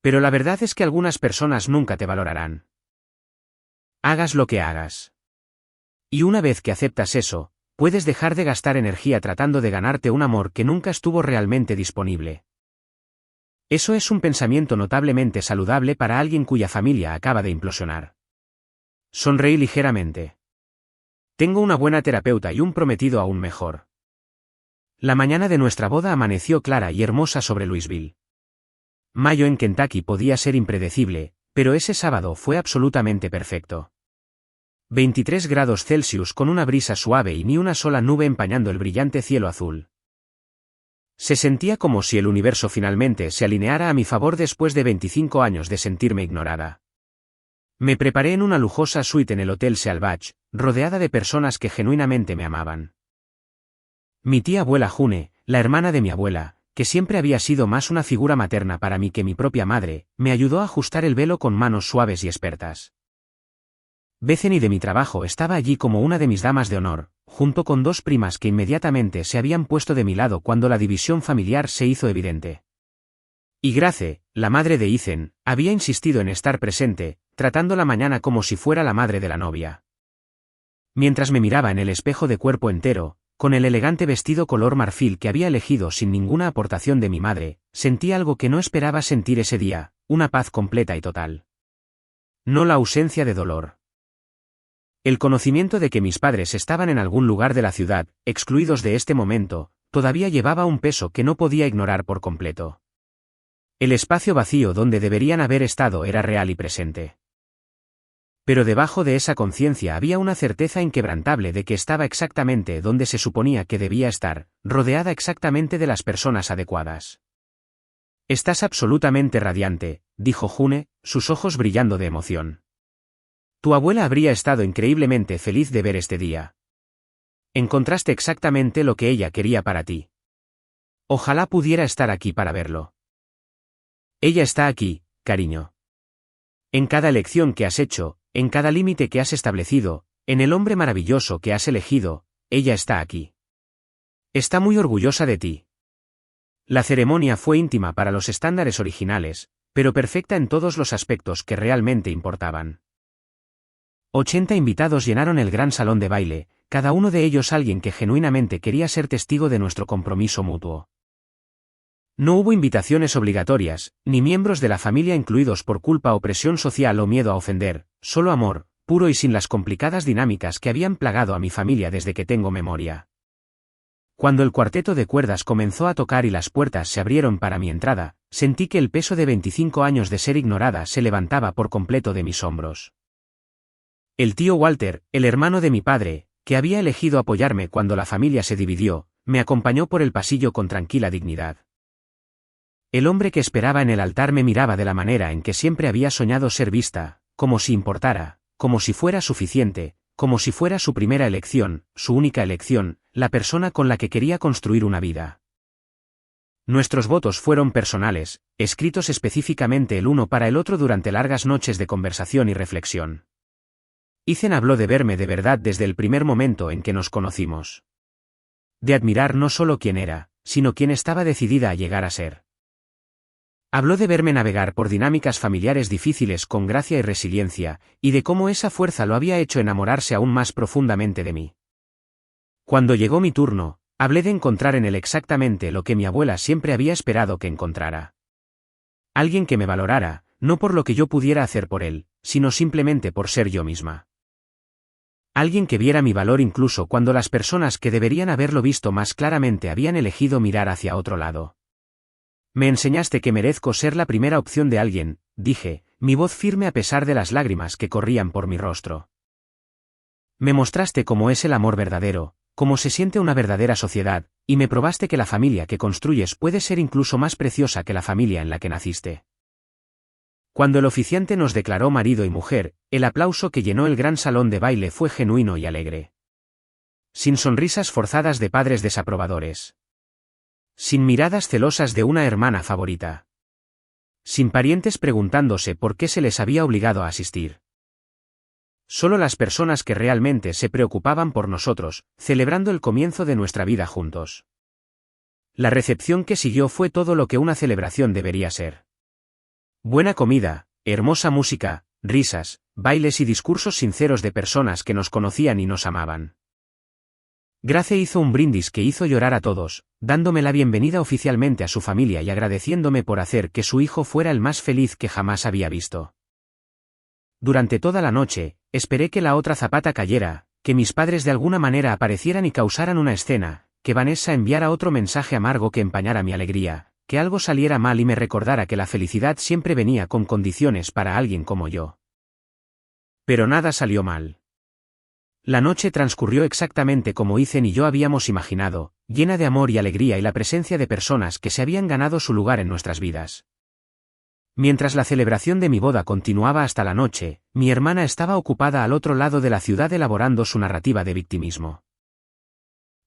Pero la verdad es que algunas personas nunca te valorarán. Hagas lo que hagas. Y una vez que aceptas eso, puedes dejar de gastar energía tratando de ganarte un amor que nunca estuvo realmente disponible. Eso es un pensamiento notablemente saludable para alguien cuya familia acaba de implosionar. Sonreí ligeramente. Tengo una buena terapeuta y un prometido aún mejor. La mañana de nuestra boda amaneció clara y hermosa sobre Louisville. Mayo en Kentucky podía ser impredecible, pero ese sábado fue absolutamente perfecto. 23 grados Celsius con una brisa suave y ni una sola nube empañando el brillante cielo azul. Se sentía como si el universo finalmente se alineara a mi favor después de 25 años de sentirme ignorada. Me preparé en una lujosa suite en el Hotel Salvage, rodeada de personas que genuinamente me amaban. Mi tía abuela June, la hermana de mi abuela, que siempre había sido más una figura materna para mí que mi propia madre, me ayudó a ajustar el velo con manos suaves y expertas. Bethany de mi trabajo estaba allí como una de mis damas de honor, junto con dos primas que inmediatamente se habían puesto de mi lado cuando la división familiar se hizo evidente. Y Grace, la madre de Ethan, había insistido en estar presente, tratando la mañana como si fuera la madre de la novia. Mientras me miraba en el espejo de cuerpo entero, con el elegante vestido color marfil que había elegido sin ninguna aportación de mi madre, sentí algo que no esperaba sentir ese día, una paz completa y total. No la ausencia de dolor. El conocimiento de que mis padres estaban en algún lugar de la ciudad, excluidos de este momento, todavía llevaba un peso que no podía ignorar por completo. El espacio vacío donde deberían haber estado era real y presente. Pero debajo de esa conciencia había una certeza inquebrantable de que estaba exactamente donde se suponía que debía estar, rodeada exactamente de las personas adecuadas. «Estás absolutamente radiante», dijo June, sus ojos brillando de emoción. «Tu abuela habría estado increíblemente feliz de ver este día. Encontraste exactamente lo que ella quería para ti. Ojalá pudiera estar aquí para verlo». «Ella está aquí, cariño. En cada elección que has hecho, en cada límite que has establecido, en el hombre maravilloso que has elegido, ella está aquí. Está muy orgullosa de ti». La ceremonia fue íntima para los estándares originales, pero perfecta en todos los aspectos que realmente importaban. 80 invitados llenaron el gran salón de baile, cada uno de ellos alguien que genuinamente quería ser testigo de nuestro compromiso mutuo. No hubo invitaciones obligatorias, ni miembros de la familia incluidos por culpa o presión social o miedo a ofender, solo amor, puro y sin las complicadas dinámicas que habían plagado a mi familia desde que tengo memoria. Cuando el cuarteto de cuerdas comenzó a tocar y las puertas se abrieron para mi entrada, sentí que el peso de 25 años de ser ignorada se levantaba por completo de mis hombros. El tío Walter, el hermano de mi padre, que había elegido apoyarme cuando la familia se dividió, me acompañó por el pasillo con tranquila dignidad. El hombre que esperaba en el altar me miraba de la manera en que siempre había soñado ser vista, como si importara, como si fuera suficiente, como si fuera su primera elección, su única elección, la persona con la que quería construir una vida. Nuestros votos fueron personales, escritos específicamente el uno para el otro durante largas noches de conversación y reflexión. Ethan habló de verme de verdad desde el primer momento en que nos conocimos. De admirar no solo quién era, sino quién estaba decidida a llegar a ser. Habló de verme navegar por dinámicas familiares difíciles con gracia y resiliencia, y de cómo esa fuerza lo había hecho enamorarse aún más profundamente de mí. Cuando llegó mi turno, hablé de encontrar en él exactamente lo que mi abuela siempre había esperado que encontrara. Alguien que me valorara, no por lo que yo pudiera hacer por él, sino simplemente por ser yo misma. Alguien que viera mi valor incluso cuando las personas que deberían haberlo visto más claramente habían elegido mirar hacia otro lado. «Me enseñaste que merezco ser la primera opción de alguien», dije, mi voz firme a pesar de las lágrimas que corrían por mi rostro. «Me mostraste cómo es el amor verdadero, cómo se siente una verdadera sociedad, y me probaste que la familia que construyes puede ser incluso más preciosa que la familia en la que naciste». Cuando el oficiante nos declaró marido y mujer, el aplauso que llenó el gran salón de baile fue genuino y alegre. Sin sonrisas forzadas de padres desaprobadores. Sin miradas celosas de una hermana favorita. Sin parientes preguntándose por qué se les había obligado a asistir. Solo las personas que realmente se preocupaban por nosotros, celebrando el comienzo de nuestra vida juntos. La recepción que siguió fue todo lo que una celebración debería ser. Buena comida, hermosa música, risas, bailes y discursos sinceros de personas que nos conocían y nos amaban. Grace hizo un brindis que hizo llorar a todos, dándome la bienvenida oficialmente a su familia y agradeciéndome por hacer que su hijo fuera el más feliz que jamás había visto. Durante toda la noche, esperé que la otra zapata cayera, que mis padres de alguna manera aparecieran y causaran una escena, que Vanessa enviara otro mensaje amargo que empañara mi alegría, que algo saliera mal y me recordara que la felicidad siempre venía con condiciones para alguien como yo. Pero nada salió mal. La noche transcurrió exactamente como Ethan y yo habíamos imaginado, llena de amor y alegría y la presencia de personas que se habían ganado su lugar en nuestras vidas. Mientras la celebración de mi boda continuaba hasta la noche, mi hermana estaba ocupada al otro lado de la ciudad elaborando su narrativa de victimismo.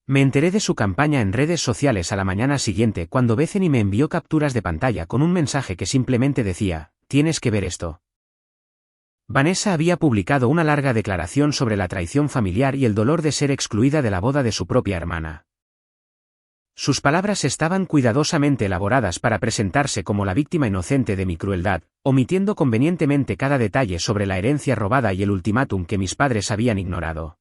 Me enteré de su campaña en redes sociales a la mañana siguiente cuando Bethany me envió capturas de pantalla con un mensaje que simplemente decía, «Tienes que ver esto». Vanessa había publicado una larga declaración sobre la traición familiar y el dolor de ser excluida de la boda de su propia hermana. Sus palabras estaban cuidadosamente elaboradas para presentarse como la víctima inocente de mi crueldad, omitiendo convenientemente cada detalle sobre la herencia robada y el ultimátum que mis padres habían ignorado.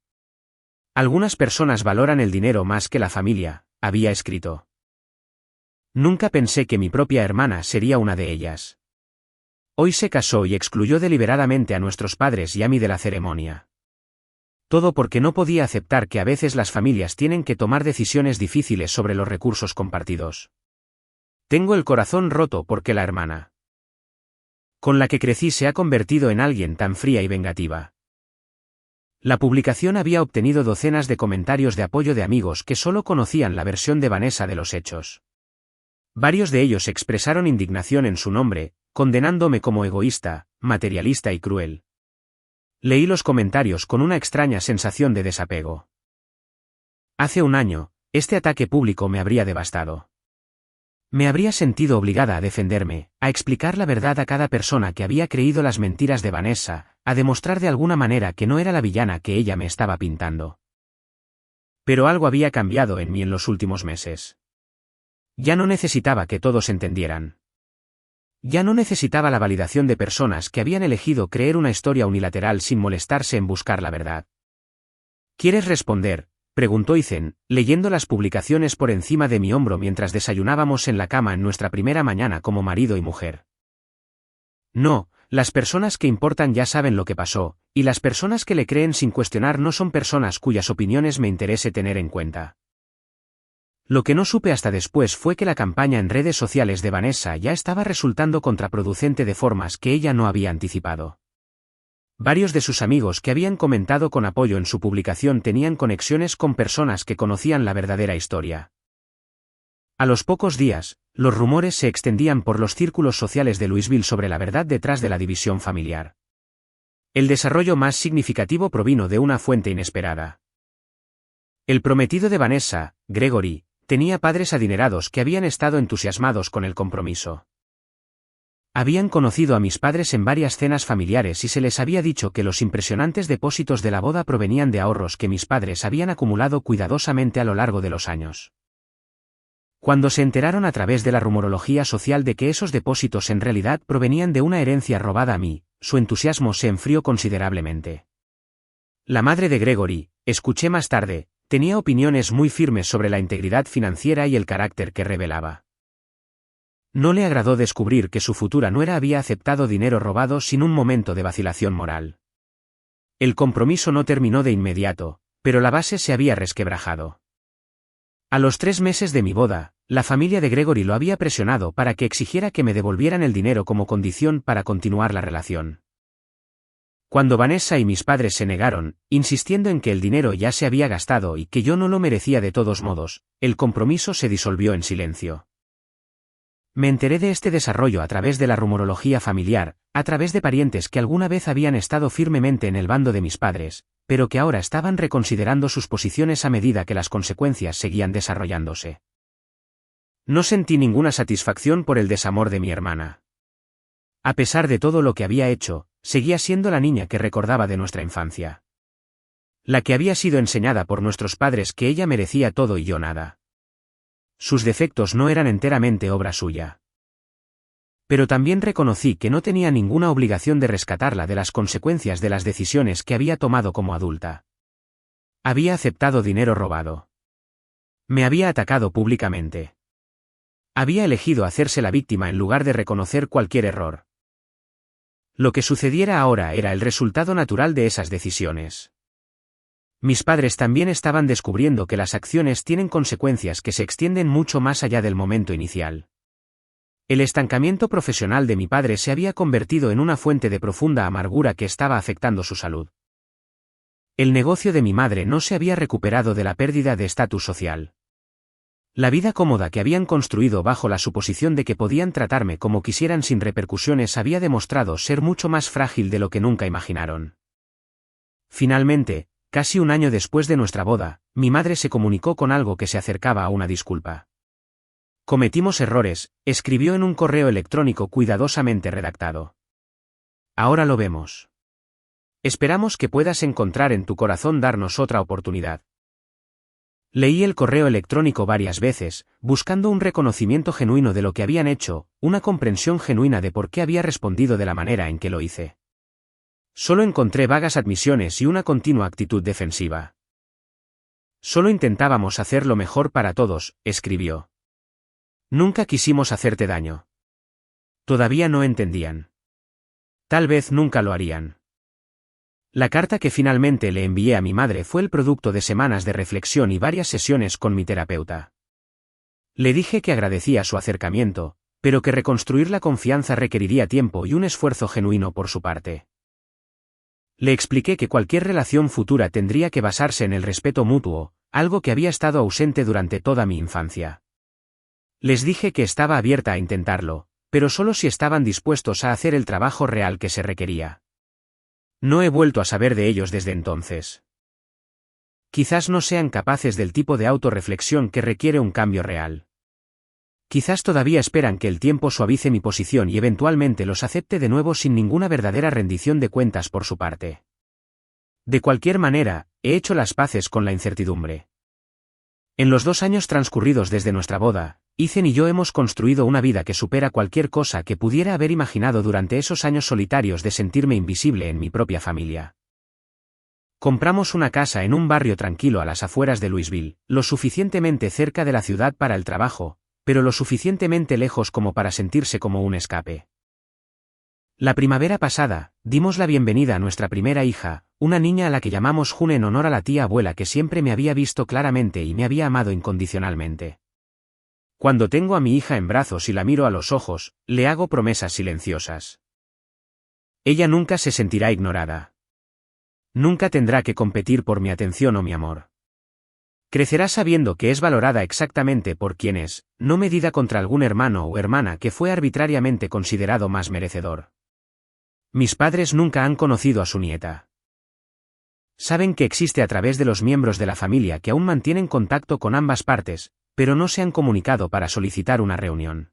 Algunas personas valoran el dinero más que la familia, había escrito. Nunca pensé que mi propia hermana sería una de ellas. Hoy se casó y excluyó deliberadamente a nuestros padres y a mí de la ceremonia. Todo porque no podía aceptar que a veces las familias tienen que tomar decisiones difíciles sobre los recursos compartidos. Tengo el corazón roto porque la hermana con la que crecí se ha convertido en alguien tan fría y vengativa. La publicación había obtenido docenas de comentarios de apoyo de amigos que solo conocían la versión de Vanessa de los hechos. Varios de ellos expresaron indignación en su nombre, condenándome como egoísta, materialista y cruel. Leí los comentarios con una extraña sensación de desapego. Hace un año, este ataque público me habría devastado. Me habría sentido obligada a defenderme, a explicar la verdad a cada persona que había creído las mentiras de Vanessa, a demostrar de alguna manera que no era la villana que ella me estaba pintando. Pero algo había cambiado en mí en los últimos meses. Ya no necesitaba que todos entendieran. Ya no necesitaba la validación de personas que habían elegido creer una historia unilateral sin molestarse en buscar la verdad. ¿Quieres responder?, preguntó Ethan, leyendo las publicaciones por encima de mi hombro mientras desayunábamos en la cama en nuestra primera mañana como marido y mujer. No, las personas que importan ya saben lo que pasó, y las personas que le creen sin cuestionar no son personas cuyas opiniones me interese tener en cuenta. Lo que no supe hasta después fue que la campaña en redes sociales de Vanessa ya estaba resultando contraproducente de formas que ella no había anticipado. Varios de sus amigos que habían comentado con apoyo en su publicación tenían conexiones con personas que conocían la verdadera historia. A los pocos días, los rumores se extendían por los círculos sociales de Louisville sobre la verdad detrás de la división familiar. El desarrollo más significativo provino de una fuente inesperada. El prometido de Vanessa, Gregory, tenía padres adinerados que habían estado entusiasmados con el compromiso. Habían conocido a mis padres en varias cenas familiares y se les había dicho que los impresionantes depósitos de la boda provenían de ahorros que mis padres habían acumulado cuidadosamente a lo largo de los años. Cuando se enteraron a través de la rumorología social de que esos depósitos en realidad provenían de una herencia robada a mí, su entusiasmo se enfrió considerablemente. La madre de Gregory, escuché más tarde, tenía opiniones muy firmes sobre la integridad financiera y el carácter que revelaba. No le agradó descubrir que su futura nuera había aceptado dinero robado sin un momento de vacilación moral. El compromiso no terminó de inmediato, pero la base se había resquebrajado. A los 3 meses de mi boda, la familia de Gregory lo había presionado para que exigiera que me devolvieran el dinero como condición para continuar la relación. Cuando Vanessa y mis padres se negaron, insistiendo en que el dinero ya se había gastado y que yo no lo merecía de todos modos, el compromiso se disolvió en silencio. Me enteré de este desarrollo a través de la rumorología familiar, a través de parientes que alguna vez habían estado firmemente en el bando de mis padres, pero que ahora estaban reconsiderando sus posiciones a medida que las consecuencias seguían desarrollándose. No sentí ninguna satisfacción por el desamor de mi hermana. A pesar de todo lo que había hecho, seguía siendo la niña que recordaba de nuestra infancia. La que había sido enseñada por nuestros padres que ella merecía todo y yo nada. Sus defectos no eran enteramente obra suya. Pero también reconocí que no tenía ninguna obligación de rescatarla de las consecuencias de las decisiones que había tomado como adulta. Había aceptado dinero robado. Me había atacado públicamente. Había elegido hacerse la víctima en lugar de reconocer cualquier error. Lo que sucediera ahora era el resultado natural de esas decisiones. Mis padres también estaban descubriendo que las acciones tienen consecuencias que se extienden mucho más allá del momento inicial. El estancamiento profesional de mi padre se había convertido en una fuente de profunda amargura que estaba afectando su salud. El negocio de mi madre no se había recuperado de la pérdida de estatus social. La vida cómoda que habían construido bajo la suposición de que podían tratarme como quisieran sin repercusiones había demostrado ser mucho más frágil de lo que nunca imaginaron. Finalmente, casi un año después de nuestra boda, mi madre se comunicó con algo que se acercaba a una disculpa. Cometimos errores, escribió en un correo electrónico cuidadosamente redactado. Ahora lo vemos. Esperamos que puedas encontrar en tu corazón darnos otra oportunidad. Leí el correo electrónico varias veces, buscando un reconocimiento genuino de lo que habían hecho, una comprensión genuina de por qué había respondido de la manera en que lo hice. Solo encontré vagas admisiones y una continua actitud defensiva. Solo intentábamos hacer lo mejor para todos, escribió. Nunca quisimos hacerte daño. Todavía no entendían. Tal vez nunca lo harían. La carta que finalmente le envié a mi madre fue el producto de semanas de reflexión y varias sesiones con mi terapeuta. Le dije que agradecía su acercamiento, pero que reconstruir la confianza requeriría tiempo y un esfuerzo genuino por su parte. Le expliqué que cualquier relación futura tendría que basarse en el respeto mutuo, algo que había estado ausente durante toda mi infancia. Les dije que estaba abierta a intentarlo, pero solo si estaban dispuestos a hacer el trabajo real que se requería. No he vuelto a saber de ellos desde entonces. Quizás no sean capaces del tipo de autorreflexión que requiere un cambio real. Quizás todavía esperan que el tiempo suavice mi posición y eventualmente los acepte de nuevo sin ninguna verdadera rendición de cuentas por su parte. De cualquier manera, he hecho las paces con la incertidumbre. En los 2 años transcurridos desde nuestra boda, Ethan y yo hemos construido una vida que supera cualquier cosa que pudiera haber imaginado durante esos años solitarios de sentirme invisible en mi propia familia. Compramos una casa en un barrio tranquilo a las afueras de Louisville, lo suficientemente cerca de la ciudad para el trabajo, pero lo suficientemente lejos como para sentirse como un escape. La primavera pasada, dimos la bienvenida a nuestra primera hija, una niña a la que llamamos June en honor a la tía abuela que siempre me había visto claramente y me había amado incondicionalmente. Cuando tengo a mi hija en brazos y la miro a los ojos, le hago promesas silenciosas. Ella nunca se sentirá ignorada. Nunca tendrá que competir por mi atención o mi amor. Crecerá sabiendo que es valorada exactamente por quien es, no medida contra algún hermano o hermana que fue arbitrariamente considerado más merecedor. Mis padres nunca han conocido a su nieta. Saben que existe a través de los miembros de la familia que aún mantienen contacto con ambas partes, pero no se han comunicado para solicitar una reunión.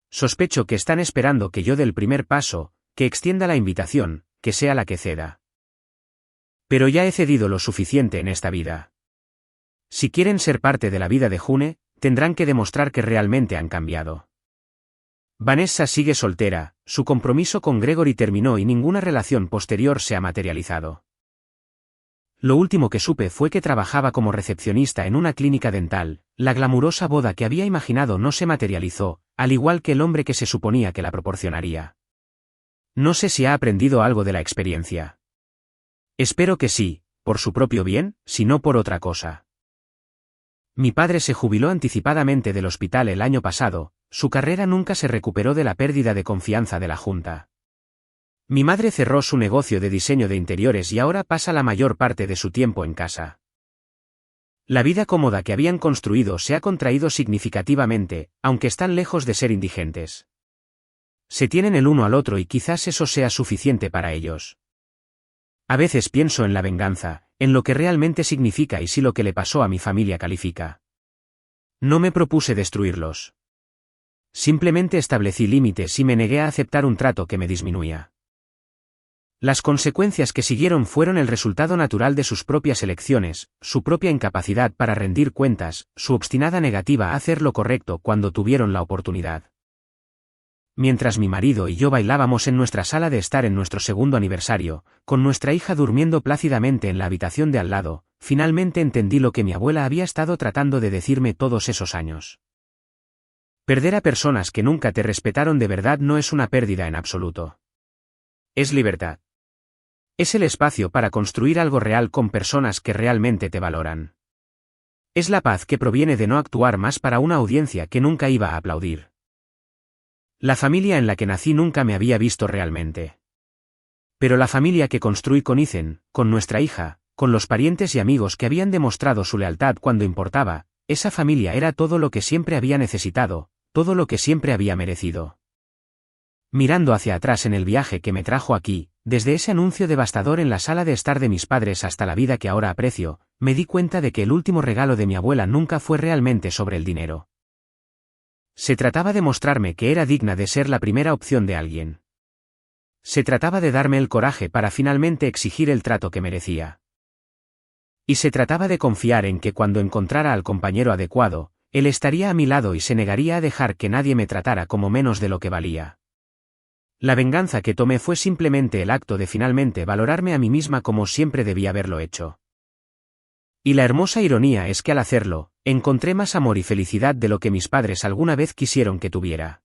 Sospecho que están esperando que yo dé el primer paso, que extienda la invitación, que sea la que ceda. Pero ya he cedido lo suficiente en esta vida. Si quieren ser parte de la vida de June, tendrán que demostrar que realmente han cambiado. Vanessa sigue soltera, su compromiso con Gregory terminó y ninguna relación posterior se ha materializado. Lo último que supe fue que trabajaba como recepcionista en una clínica dental. La glamurosa boda que había imaginado no se materializó, al igual que el hombre que se suponía que la proporcionaría. No sé si ha aprendido algo de la experiencia. Espero que sí, por su propio bien, si no por otra cosa. Mi padre se jubiló anticipadamente del hospital el año pasado, su carrera nunca se recuperó de la pérdida de confianza de la Junta. Mi madre cerró su negocio de diseño de interiores y ahora pasa la mayor parte de su tiempo en casa. La vida cómoda que habían construido se ha contraído significativamente, aunque están lejos de ser indigentes. Se tienen el uno al otro y quizás eso sea suficiente para ellos. A veces pienso en la venganza, en lo que realmente significa y si lo que le pasó a mi familia califica. No me propuse destruirlos. Simplemente establecí límites y me negué a aceptar un trato que me disminuía. Las consecuencias que siguieron fueron el resultado natural de sus propias elecciones, su propia incapacidad para rendir cuentas, su obstinada negativa a hacer lo correcto cuando tuvieron la oportunidad. Mientras mi marido y yo bailábamos en nuestra sala de estar en nuestro segundo aniversario, con nuestra hija durmiendo plácidamente en la habitación de al lado, finalmente entendí lo que mi abuela había estado tratando de decirme todos esos años. Perder a personas que nunca te respetaron de verdad no es una pérdida en absoluto. Es libertad. Es el espacio para construir algo real con personas que realmente te valoran. Es la paz que proviene de no actuar más para una audiencia que nunca iba a aplaudir. La familia en la que nací nunca me había visto realmente. Pero la familia que construí con Ethan, con nuestra hija, con los parientes y amigos que habían demostrado su lealtad cuando importaba, esa familia era todo lo que siempre había necesitado, todo lo que siempre había merecido. Mirando hacia atrás en el viaje que me trajo aquí, desde ese anuncio devastador en la sala de estar de mis padres hasta la vida que ahora aprecio, me di cuenta de que el último regalo de mi abuela nunca fue realmente sobre el dinero. Se trataba de mostrarme que era digna de ser la primera opción de alguien. Se trataba de darme el coraje para finalmente exigir el trato que merecía. Y se trataba de confiar en que cuando encontrara al compañero adecuado, él estaría a mi lado y se negaría a dejar que nadie me tratara como menos de lo que valía. La venganza que tomé fue simplemente el acto de finalmente valorarme a mí misma como siempre debía haberlo hecho. Y la hermosa ironía es que al hacerlo, encontré más amor y felicidad de lo que mis padres alguna vez quisieron que tuviera.